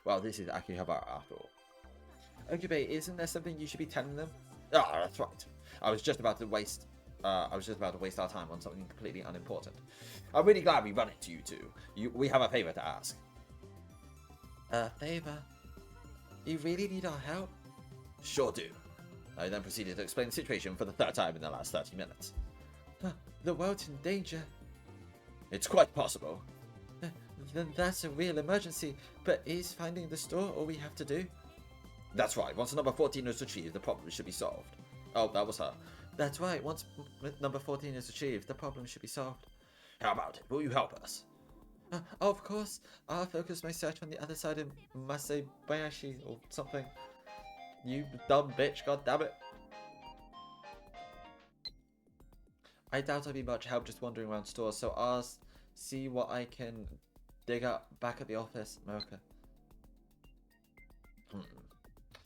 Well, this is Akihabara after all. Okabe, isn't there something you should be telling them? Ah, that's right. I was just about to waste our time on something completely unimportant. I'm really glad we run into you two. We have a favor to ask. A favor? You really need our help? Sure do. I then proceeded to explain the situation for the third time in the last 30 minutes. The world's in danger. It's quite possible. Then that's a real emergency, but is finding the store all we have to do? That's right. Once number 14 is achieved, the problem should be solved. Oh, that was her. That's right. Once number 14 is achieved, the problem should be solved. How about it? Will you help us? Of course. I'll focus my search on the other side of Masabayashi or something. You dumb bitch, god damn it. I doubt I'd be much help just wandering around stores, so I'll see what I can dig up back at the office. Okay.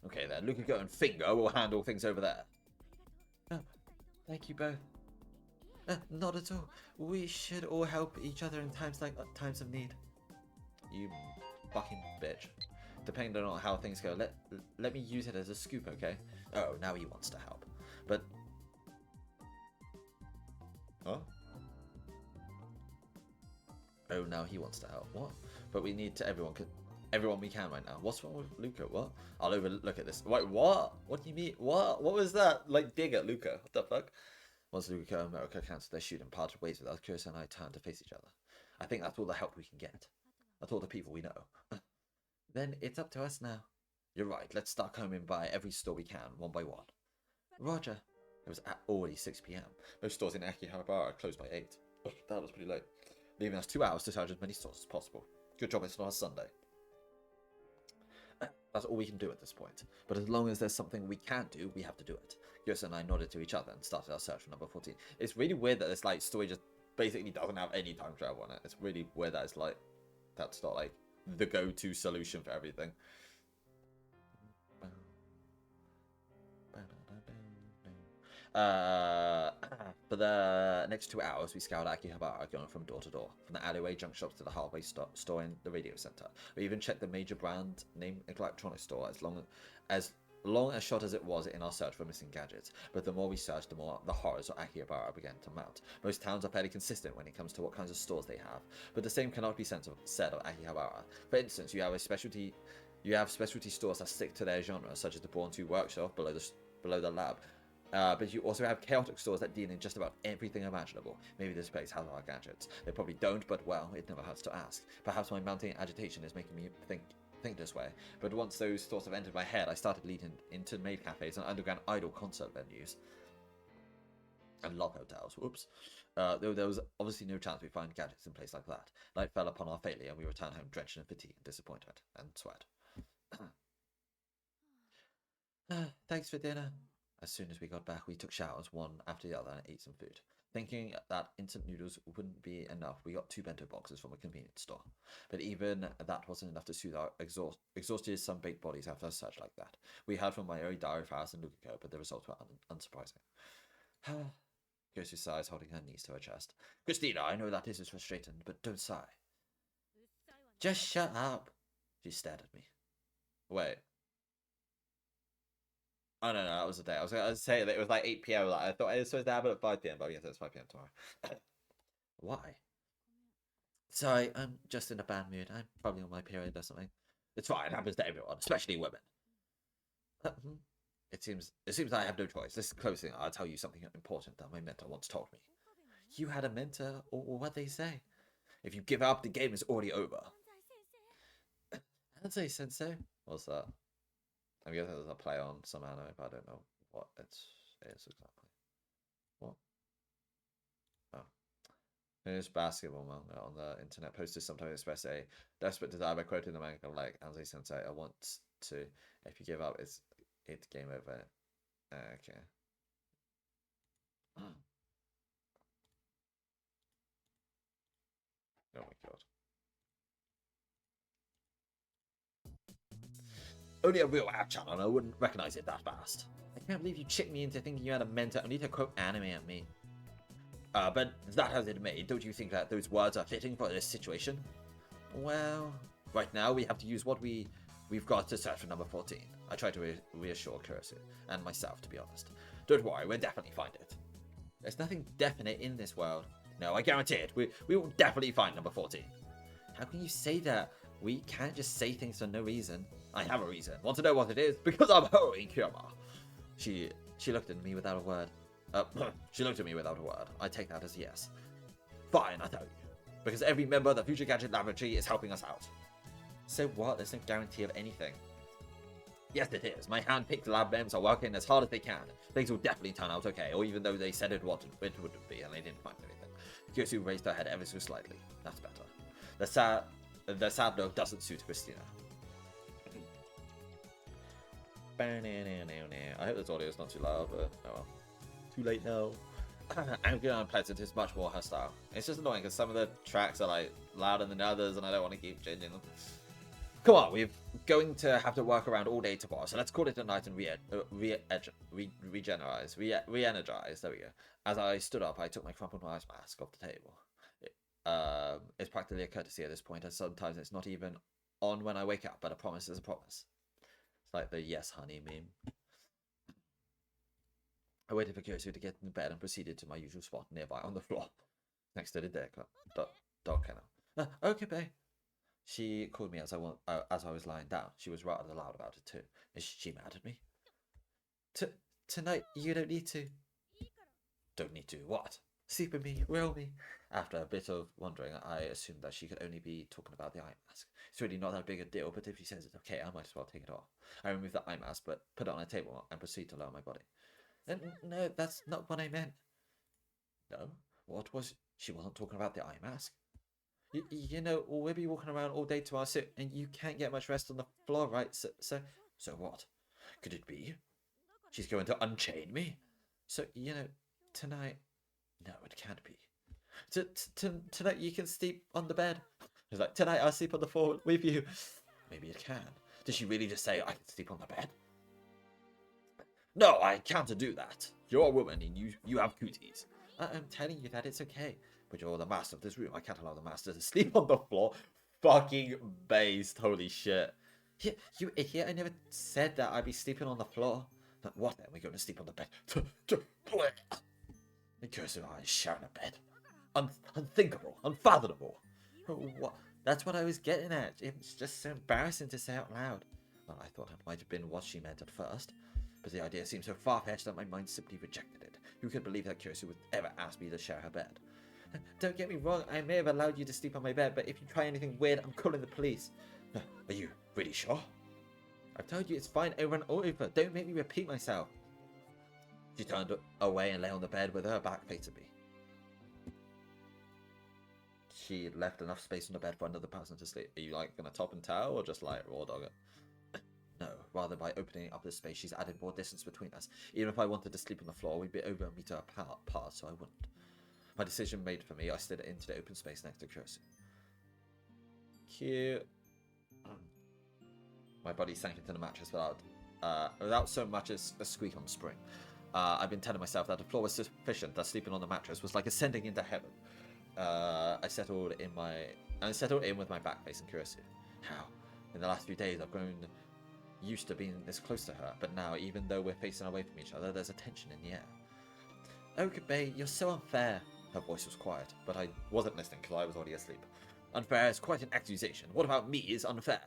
Okay then, Lukaku and Finger will handle things over there. Oh, thank you both. Not at all. We should all help each other in times times of need. You fucking bitch. Depending on how things go, let me use it as a scoop, okay? Oh, now he wants to help. But... Huh? Oh, now he wants to help. What? But we need to everyone we can right now. What's wrong with Luca? What? I'll overlook at this. Wait, what? What do you mean? What? What was that? Like, dig at Luca. What the fuck? Once Luca and America canceled their shoot and parted ways with us, Chris and I turned to face each other. I think that's all the help we can get. That's all the people we know. Then it's up to us now. You're right. Let's start combing by every store we can, one by one. Roger. It was already 6 p.m. Most stores in Akihabara closed by 8. Oh, that was pretty late. Leaving us 2 hours to search as many stores as possible. Good job it's not a Sunday. That's all we can do at this point. But as long as there's something we can do, we have to do it. Yosa and I nodded to each other and started our search for number 14. It's really weird that this like story just basically doesn't have any time travel in it. It's really weird that it's like that's not like the go-to solution for everything. For the next 2 hours, we scoured Akihabara, going from door to door, from the alleyway junk shops to the hardware store in the radio center. We even checked the major brand name electronics store as long as short as it was in our search for missing gadgets. But the more we searched, the more the horrors of Akihabara began to mount. Most towns are fairly consistent when it comes to what kinds of stores they have, but the same cannot be said of Akihabara. For instance, you have specialty stores that stick to their genre, such as the Born 2 workshop below the lab. But you also have chaotic stores that deal in just about everything imaginable. Maybe this place has our gadgets. They probably don't, but well, it never hurts to ask. Perhaps my mounting agitation is making me think this way. But once those thoughts have entered my head, I started leading into maid cafes and underground idol concert venues. And love hotels. Whoops. Though there was obviously no chance we'd find gadgets in a place like that. Night fell upon our failure and we returned home drenched in fatigue and disappointment and sweat. Thanks for dinner. As soon as we got back, we took showers one after the other and ate some food. Thinking that instant noodles wouldn't be enough, we got 2 bento boxes from a convenience store. But even that wasn't enough to soothe our exhausted, sun-baked bodies after a search like that. We heard from my own diary files and Lukiko, but the results were unsurprising. Gosu sighs, holding her knees to her chest. Christina, I know that this is frustrating, but don't sigh. Just shut up. She stared at me. Wait. Oh, no, that was the day. I was going to say that it was like 8 p.m. Like, I thought it was supposed to happen at 5 p.m., but I guess it's 5 p.m. tomorrow. Why? Sorry, I'm just in a bad mood. I'm probably on my period or something. It's fine. It happens to everyone, especially women. It seems I have no choice. Listen closely. I'll tell you something important that my mentor once told me. You had a mentor, or what they say? If you give up, the game is already over. Hansei Sensei? What's that? I'm guessing there's a play on some anime, but I don't know what it is exactly. What? Oh. There's basketball manga on the internet posted sometimes express a desperate desire by quoting the manga like Ansei Sensei, I want to, if you give up, it's game over. Okay. Oh my god. Only a real app channel and I wouldn't recognize it that fast. I can't believe you tricked me into thinking you had a mentor only to quote anime at me. But that has it made, don't you think that those words are fitting for this situation? Well, right now we have to use what we've got to search for number 14. I try to reassure Kurose and myself, to be honest. Don't worry, we'll definitely find it. There's nothing definite in this world. No, I guarantee it. We will definitely find number 14. How can you say that? We can't just say things for no reason. I have a reason. Want to know what it is? Because I'm hurrying, Kirama. She looked at me without a word. She looked at me without a word. I take that as a yes. Fine, I tell you. Because every member of the Future Gadget Laboratory is helping us out. So what? There's no guarantee of anything. Yes, it is. My hand-picked lab members are working as hard as they can. Things will definitely turn out okay, or even though they said it wouldn't be, and they didn't find anything. Kyosu raised her head ever so slightly. That's better. The sad note doesn't suit Christina. I hope this audio is not too loud, but oh well. Too late now. Angry and Unpleasant is much more her style. It's just annoying because some of the tracks are like louder than others, and I don't want to keep changing them. Come on, we're going to have to work around all day tomorrow, so let's call it a night and re-energize. There we go. As I stood up, I took my crumpled ice mask off the table. It's practically a courtesy at this point, as sometimes it's not even on when I wake up, but a promise is a promise. It's like the yes, honey meme. I waited for Kyosu to get in bed and proceeded to my usual spot nearby on the floor, next to the dog kennel. Okay, babe. She called me as I was lying down. She was rather loud about it too. Is she mad at me? Tonight, you don't need to. Don't need to what? Sleep with me, will me? After a bit of wondering, I assumed that she could only be talking about the eye mask. It's really not that big a deal, but if she says it's okay, I might as well take it off. I removed the eye mask, but put it on a table and proceeded to lower my body. No, that's not what I meant. No? What was... She wasn't talking about the eye mask? You know, we'll be walking around all day tomorrow, so, and you can't get much rest on the floor, right? So what? Could it be? She's going to unchain me? So, you know, tonight... No, it can't be. Tonight you can sleep on the bed. It's like, tonight I'll sleep on the floor with you. Maybe it can. Did she really just say I can sleep on the bed? No, I can't do that. You're a woman and you have cooties. I'm telling you that it's okay. But you're the master of this room. I can't allow the master to sleep on the floor. Fucking based. Holy shit. Yeah, you idiot. I never said that I'd be sleeping on the floor. But what then? We're going to sleep on the bed. The curse of eyes sharing a bed. Unthinkable. Unfathomable. What? That's what I was getting at. It was just so embarrassing to say out loud. Well, I thought it might have been what she meant at first. But the idea seemed so far-fetched that my mind simply rejected it. Who could believe that Kyosu would ever ask me to share her bed? Don't get me wrong, I may have allowed you to sleep on my bed, but if you try anything weird, I'm calling the police. Are you really sure? I've told you it's fine over and over. Don't make me repeat myself. She turned away and lay on the bed with her back facing me. She left enough space on the bed for another person to sleep. Are you like gonna top and tail or just like raw dog it? No, rather by opening up this space, she's added more distance between us. Even if I wanted to sleep on the floor, we'd be over a meter apart, so I wouldn't. My decision made for me, I slid into the open space next to Kyosu. Cute. My body sank into the mattress without so much as a squeak on the spring. I've been telling myself that the floor was sufficient, that sleeping on the mattress was like ascending into heaven. I settled in with my back facing Kyosu. How? In the last few days, I've grown used to being this close to her, but now, even though we're facing away from each other, there's a tension in the air. Okay, babe, you're so unfair. Her voice was quiet, but I wasn't listening because I was already asleep. Unfair is quite an accusation. What about me is unfair?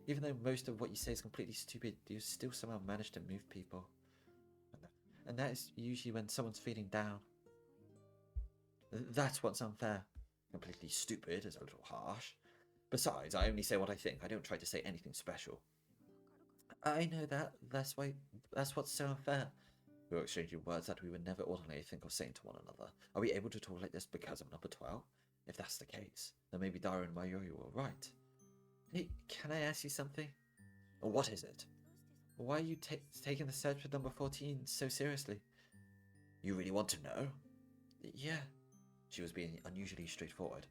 Even though most of what you say is completely stupid, you still somehow manage to move people. And that is usually when someone's feeling down. That's what's unfair. Completely stupid is a little harsh. Besides, I only say what I think. I don't try to say anything special. I know that. That's what's so unfair. We were exchanging words that we would never ordinarily think of saying to one another. Are we able to talk like this because of number 12? If that's the case, then maybe Dara and Mayuri were right. Hey, can I ask you something? What is it? Why are you taking the search for number 14 so seriously? You really want to know? Yeah. She was being unusually straightforward.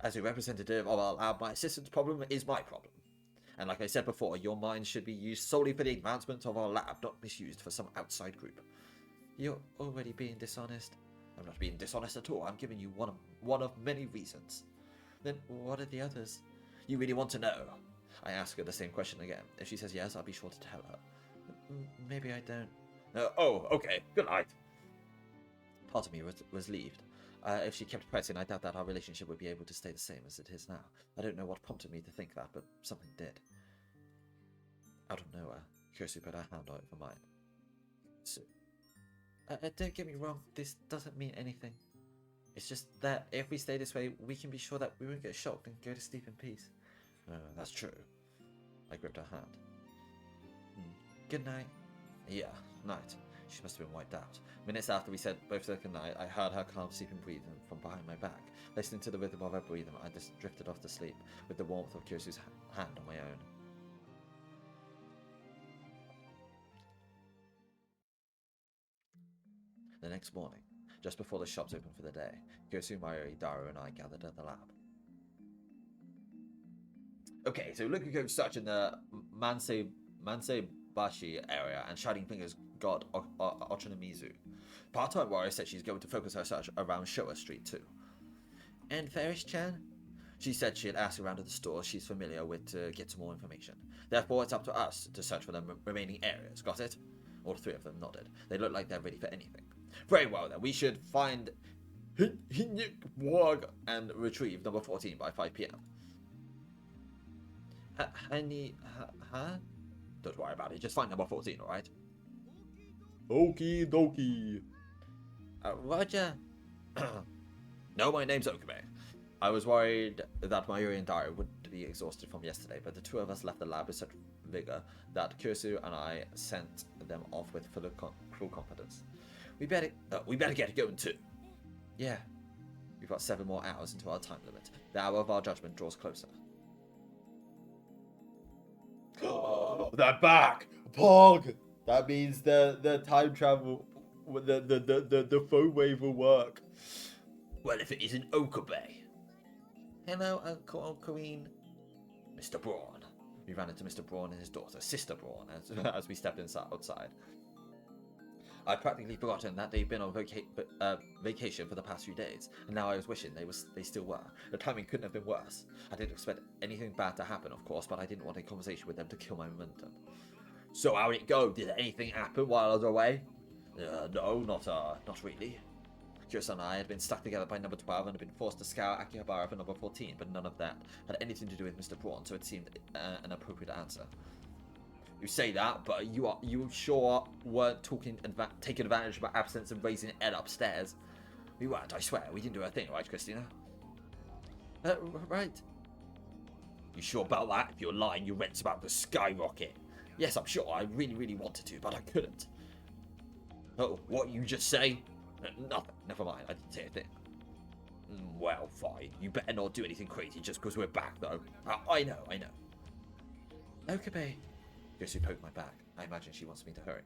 As a representative of our lab, my assistant's problem is my problem. And like I said before, your mind should be used solely for the advancement of our lab, not misused for some outside group. You're already being dishonest. I'm not being dishonest at all. I'm giving you one of many reasons. Then what are the others? You really want to know? I ask her the same question again. If she says yes, I'll be sure to tell her. Maybe I don't. Oh, okay. Good night. Part of me was relieved. If she kept pressing, I doubt that our relationship would be able to stay the same as it is now. I don't know what prompted me to think that, but something did. Out of nowhere, Kyosu put her hand over mine. So, don't get me wrong, this doesn't mean anything. It's just that if we stay this way, we can be sure that we won't get shocked and go to sleep in peace. That's true. I gripped her hand. Good night. Yeah, night. She must have been wiped out. Minutes after we both said goodnight, I heard her calm sleeping breathing from behind my back. Listening to the rhythm of her breathing, I just drifted off to sleep with the warmth of Kyosu's hand on my own. The next morning, just before the shops opened for the day, Kyosu, Mayuri, Daru, and I gathered at the lab. Okay, so Lukuko searching the Mansebashi area, and Shining Fingers got Ochanomizu. Part-time warrior said she's going to focus her search around Showa Street too. And Ferris-chan? She said she had asked around at the stores she's familiar with to get some more information. Therefore, it's up to us to search for the remaining areas. Got it? All three of them nodded. They look like they're ready for anything. Very well then, we should find Hinyik and retrieve number 14 by 5 p.m. Huh? Don't worry about it, just find number 14, alright? Okie dokie. Roger. No, my name's Okabe. I was worried that Mayuri and Daru would be exhausted from yesterday, but the two of us left the lab with such vigor that Kyosu and I sent them off with full confidence. We better get going too. Yeah. We've got 7 more hours into our time limit. The hour of our judgment draws closer. Oh, they're back! Pog! That means the time travel, the phone wave will work. Well, if it isn't Okabe. Hello, Uncle Queen. Mr. Braun. We ran into Mr. Braun and his daughter, Sister Braun, as we stepped outside. I'd practically forgotten that they'd been on vacation for the past few days, and now I was wishing they still were. The timing couldn't have been worse. I didn't expect anything bad to happen, of course, but I didn't want a conversation with them to kill my momentum. So how did it go? Did anything happen while I was away? No, not really. Kyosu and I had been stuck together by number 12 and had been forced to scour Akihabara for number 14, but none of that had anything to do with Mr. Braun, so it seemed an appropriate answer. You say that, but you sure weren't taking advantage of my absence and raising Ed upstairs? We weren't, I swear. We didn't do a thing, right, Christina? Right. You sure about that? If you're lying, your rent's about to skyrocket. Yes, I'm sure. I really, really wanted to, but I couldn't. Oh, what you just say? Nothing. Never mind. I didn't say a thing. Well, fine. You better not do anything crazy just because we're back, though. I know. Okabe. Kyosu poked my back. I imagine she wants me to hurry.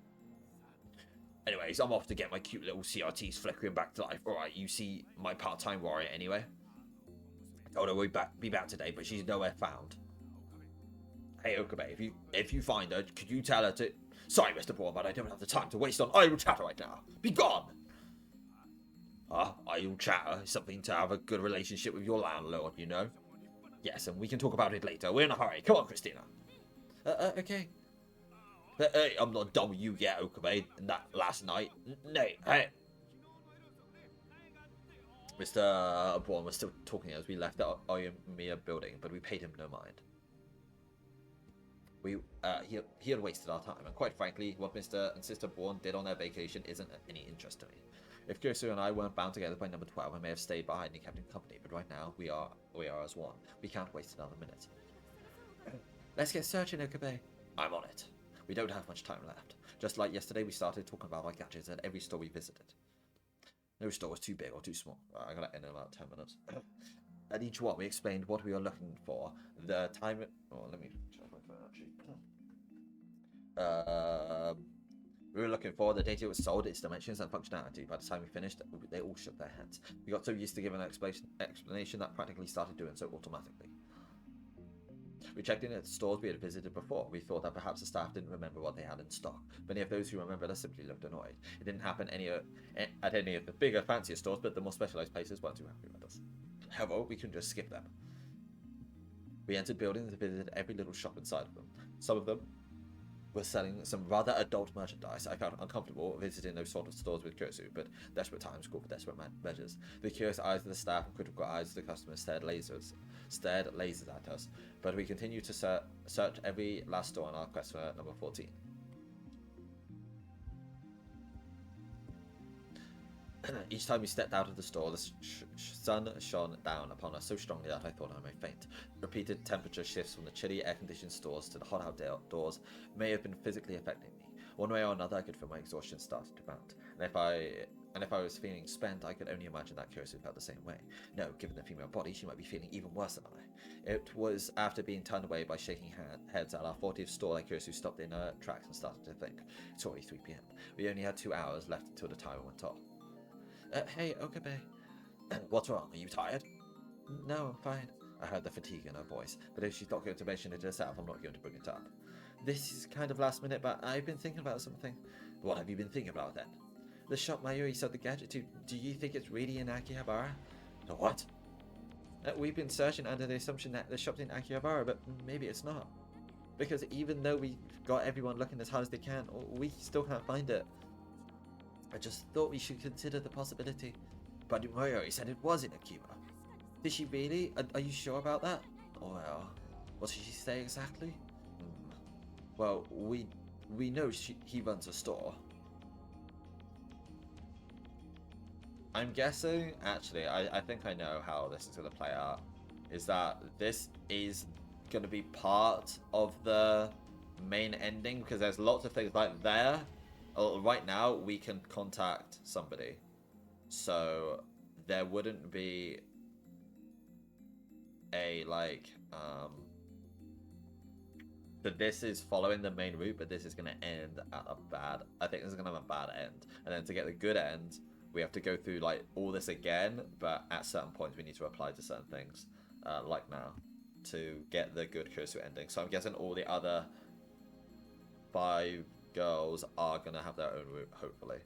Anyways, I'm off to get my cute little CRTs flickering back to life. Alright, you see my part-time warrior anyway? I told her we'd be back today, but she's nowhere found. Hey, Okabe, if you find her, could you tell her to... Sorry, Mr. Braun, but I don't have the time to waste on idle chatter right now. Be gone! Idle chatter is something to have a good relationship with your landlord, you know? Yes, and we can talk about it later. We're in a hurry. Come on, Christina. Okay. Hey, I'm not done with you yet, Okabe. And that last night. Hey. Mr. Braun was still talking as we left the Oyamiya building, but we paid him no mind. He had wasted our time, and quite frankly, what Mr. and Sister Braun did on their vacation isn't of any interest to me. If Kyosu and I weren't bound together by number 12, I may have stayed behind and kept him company, but right now, we are as one. We can't waste another minute. Let's get searching, Okabe. I'm on it. We don't have much time left. Just like yesterday, we started talking about our gadgets at every store we visited. No store was too big or too small. I'm going to end in about 10 minutes. At each one, we explained what we were looking for, the time... Oh, let me check my phone, actually. We were looking for the data it was sold, its dimensions and functionality. By the time we finished, they all shook their heads. We got so used to giving an explanation that practically started doing so automatically. We checked in at the stores we had visited before. We thought that perhaps the staff didn't remember what they had in stock. Many of those who remembered us simply looked annoyed. It didn't happen at any of the bigger, fancier stores, but the more specialized places weren't too happy with us. However, we couldn't just skip them. We entered buildings and visited every little shop inside of them. Some of them were selling some rather adult merchandise. I felt uncomfortable visiting those sort of stores with Kyosu, but desperate times call for desperate measures. The curious eyes of the staff and critical eyes of the customers stared lasers at us, but we continued to search every last store on our quest for number 14. Each time we stepped out of the store, the sun shone down upon us so strongly that I thought I might faint. Repeated temperature shifts from the chilly air-conditioned stores to the hot outdoors may have been physically affecting me. One way or another, I could feel my exhaustion starting to mount, and if I was feeling spent, I could only imagine that Kyosu felt the same way. No, given the female body, she might be feeling even worse than I. It was after being turned away by shaking heads at our 40th store that Kyosu stopped in her tracks and started to think. It's already 3 p.m. We only had 2 hours left until the timer went off. Hey, Okabe. What's wrong? Are you tired? No, I'm fine. I heard the fatigue in her voice, but if she's not going to mention it herself, I'm not going to bring it up. This is kind of last minute, but I've been thinking about something. What have you been thinking about then? The shop Mayuri sold the gadget to, do you think it's really in Akihabara? The what? We've been searching under the assumption that the shop's in Akihabara, but maybe it's not. Because even though we got everyone looking as hard as they can, we still can't find it. I just thought we should consider the possibility. But Mayuri said it was in Akiba. Did she really? Are you sure about that? Well, what did she say exactly? Well, we know he runs a store. I'm guessing, actually, I think I know how this is going to play out. Is that this is going to be part of the main ending, because there's lots of things like there. Right now, we can contact somebody. So, there wouldn't be a, like, that this is following the main route, but this is going to end at a bad, I think this is going to have a bad end. And then to get the good end, we have to go through, like, all this again, but at certain points we need to apply to certain things, like now, to get the good Kyosu ending. So I'm guessing all the other 5 girls are going to have their own route, hopefully.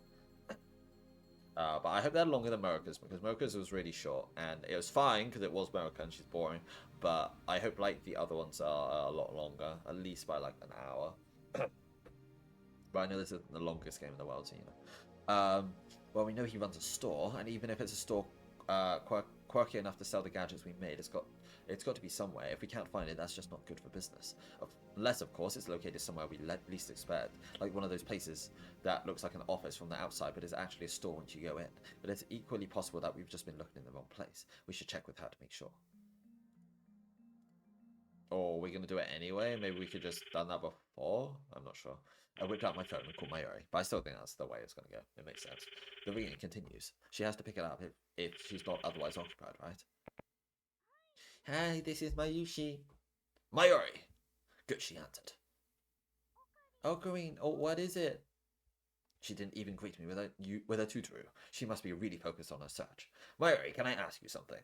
But I hope they're longer than Mocha's, because Mocha's was really short, and it was fine because it was Mocha and she's boring, but I hope like the other ones are a lot longer, at least by like an hour. But I know this isn't the longest game in the world, so you know. Well, we know he runs a store, and even if it's a store quirky enough to sell the gadgets we made, it's got to be somewhere. If we can't find it, that's just not good for business. Unless, of course, it's located somewhere we least expect, like one of those places that looks like an office from the outside, but is actually a store once you go in. But it's equally possible that we've just been looking in the wrong place. We should check with her to make sure. Or we're going to do it anyway? Maybe we could just done that before? I'm not sure. I whipped out my phone and called Mayuri, but I still think that's the way it's going to go. It makes sense. The ringing continues. She has to pick it up if she's not otherwise occupied, right? Hi, this is Mayushi. Mayuri! Good, she answered. Oh, Green, oh, what is it? She didn't even greet me with a tutoru. She must be really focused on her search. Mayuri, can I ask you something?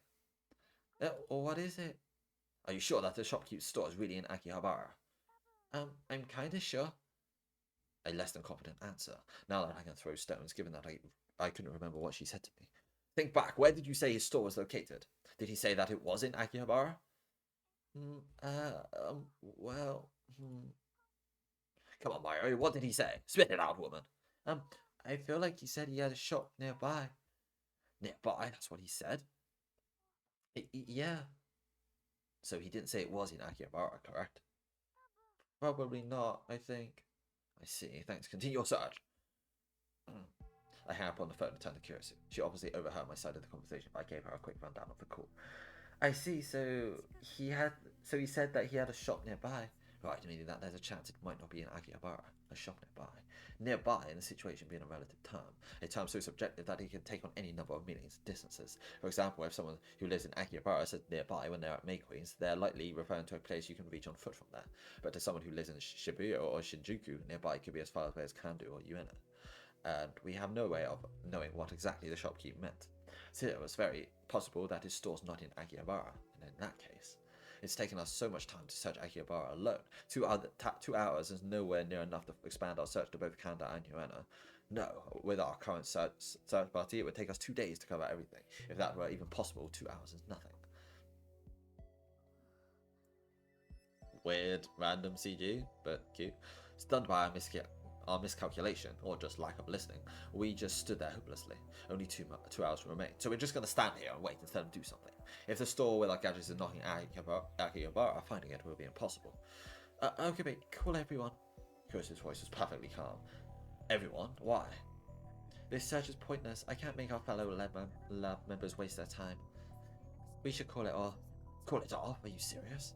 What is it? Are you sure that the shopkeeper's store is really in Akihabara? I'm kinda sure. A less than confident answer. Now that I can throw stones, given that I couldn't remember what she said to me. Think back, where did you say his store was located? Did he say that it was in Akihabara? Well... Come on, Mario, what did he say? Spit it out, woman. I feel like he said he had a shop nearby. Nearby? That's what he said? Yeah. So he didn't say it was in Akihabara, correct? Probably not, I think. I see, thanks. Continue your search. I hang up on the phone and turn to Kyosu. She obviously overheard my side of the conversation, but I gave her a quick rundown of the call. I see, so he said that he had a shop nearby. Right, meaning that there's a chance it might not be in Akihabara, a shop nearby. Nearby, in the situation being a relative term, a term so subjective that it can take on any number of meanings and distances. For example, if someone who lives in Akihabara says nearby when they're at May Queens, they're likely referring to a place you can reach on foot from there. But to someone who lives in Shibuya or Shinjuku, nearby could be as far away as Kandu or Ueno. And we have no way of knowing what exactly the shopkeeper meant. So it was very possible that his store's not in Akihabara, and in that case, it's taken us so much time to search Akihabara alone. 2 hours is nowhere near enough to expand our search to both Kanda and Ueno. No, with our current search party, it would take us 2 days to cover everything. If that were even possible, 2 hours is nothing. Weird, random CG, but cute. Stunned by our miscalculation, or just lack of listening, we just stood there hopelessly. Only 2 hours remain, so we're just going to stand here and wait instead of do something. If the store with our gadgets is not in Akihabara, finding it will be impossible. Okay, mate, call everyone. Kyosu's voice was perfectly calm. Everyone? Why? This search is pointless. I can't make our fellow lab members waste their time. We should call it off. Call it off? Are you serious?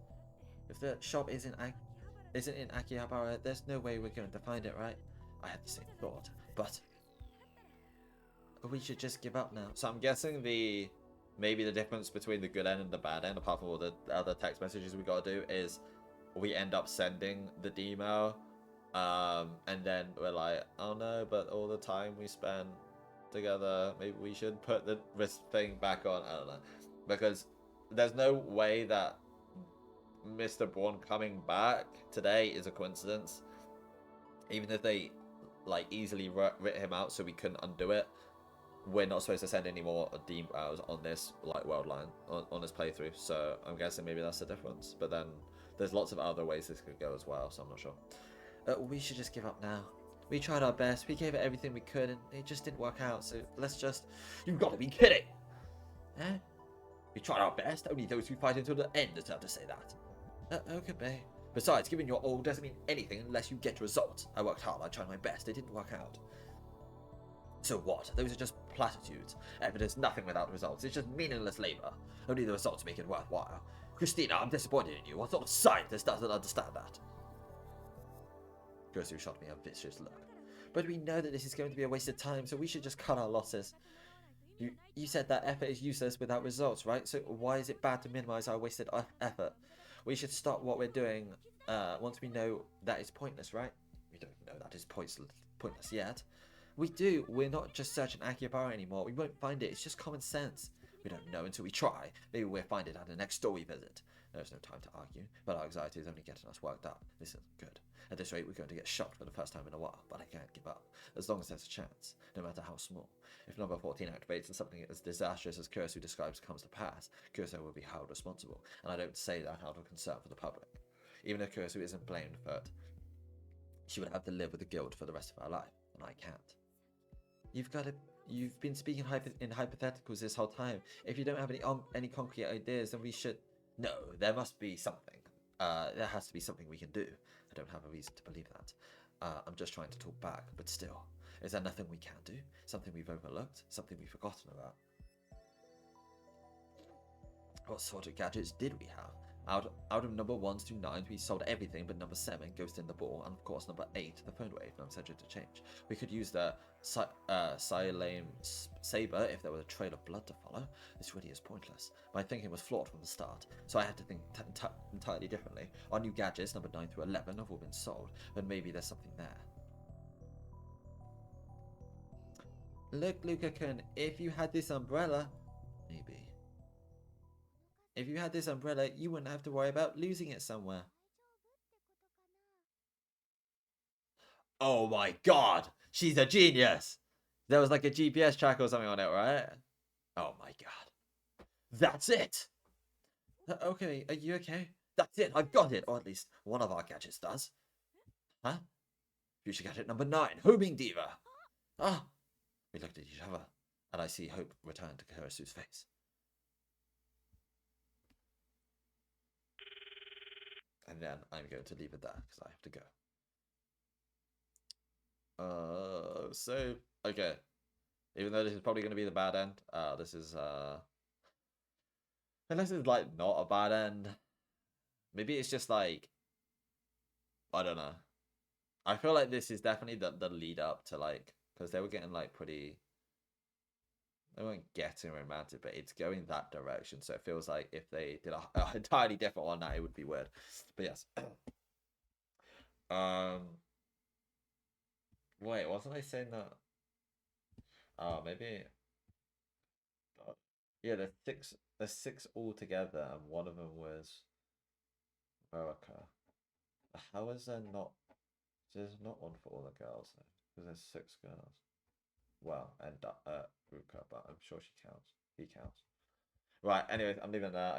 If the shop isn't in Akihabara, there's no way we're going to find it, right? I had the same thought, but we should just give up now. So I'm guessing maybe the difference between the good end and the bad end, apart from all the other text messages we gotta do, is we end up sending the demo, and then we're like, oh no, but all the time we spent together, maybe we should put the wrist thing back on. I don't know, because there's no way that Mr. Braun coming back today is a coincidence. Even if they like easily writ him out so we couldn't undo it, we're not supposed to send any more demos on this like world line on this playthrough. So I'm guessing maybe that's the difference. But then there's lots of other ways this could go as well, so I'm not sure. We should just give up now. We tried our best. We gave it everything we could, and it just didn't work out. So let's just... You've got to be kidding! Eh? We tried our best. Only those who fight until the end deserve to say that. Okay. Besides, giving your all doesn't mean anything unless you get results. I worked hard. I tried my best. It didn't work out. So what? Those are just platitudes. Effort is nothing without results. It's just meaningless labor. Only the results make it worthwhile. Christina, I'm disappointed in you. What sort of scientist doesn't understand that? Gosu shot me a vicious look. But we know that this is going to be a waste of time, so we should just cut our losses. You said that effort is useless without results, right? So why is it bad to minimize our wasted effort? We should stop what we're doing once we know that it's pointless, right? We don't know that is pointless yet. We do. We're not just searching Akihabara anymore. We won't find it. It's just common sense. We don't know until we try. Maybe we'll find it at the next store we visit. There's no time to argue, but our anxiety is only getting us worked up. This isn't good. At this rate, we're going to get shot for the first time in a while, but I can't give up. As long as there's a chance, no matter how small. If number 14 activates and something as disastrous as Kursu describes comes to pass, Kursu will be held responsible, and I don't say that out of concern for the public. Even if Kursu isn't blamed for it, she would have to live with the guilt for the rest of her life, and I can't. You've been speaking in hypotheticals this whole time. If you don't have any concrete ideas, then we should... No, there must be something. There has to be something we can do. I don't have a reason to believe that. I'm just trying to talk back, but still. Is there nothing we can do? Something we've overlooked? Something we've forgotten about? What sort of gadgets did we have? Out of number 1s to 9s, we sold everything but number 7, Ghost in the Ball, and of course number 8, the phone wave, not subject to change. We could use the Silame Saber if there was a trail of blood to follow. This really is pointless. My thinking was flawed from the start, so I had to think entirely differently. Our new gadgets, number 9 through 11, have all been sold, but maybe there's something there. Look, Luca-kun, if you had this umbrella... Maybe. If you had this umbrella, you wouldn't have to worry about losing it somewhere. Oh my god! She's a genius! There was like a GPS tracker or something on it, right? Oh my god. That's it! Okay, are you okay? That's it, I've got it! Or at least one of our gadgets does. Huh? Future gadget number 9, Homing Diva! Ah! We looked at each other, and I see hope return to Kurasu's face. And then I'm going to leave it there because I have to go. So okay. Even though this is probably going to be the bad end, this is unless it's like not a bad end. Maybe it's just like I don't know. I feel like this is definitely the lead up to like because they were getting like pretty. They weren't getting romantic, but it's going that direction. So it feels like if they did a entirely different one, that it would be weird. But yes. Wait, wasn't I saying that? Oh, maybe. Yeah, there's six altogether, and one of them was America. How is there not? There's not one for all the girls because there's 6 girls. Well, and Ruka, but I'm sure she counts. He counts. Right. Anyways, I'm leaving it there.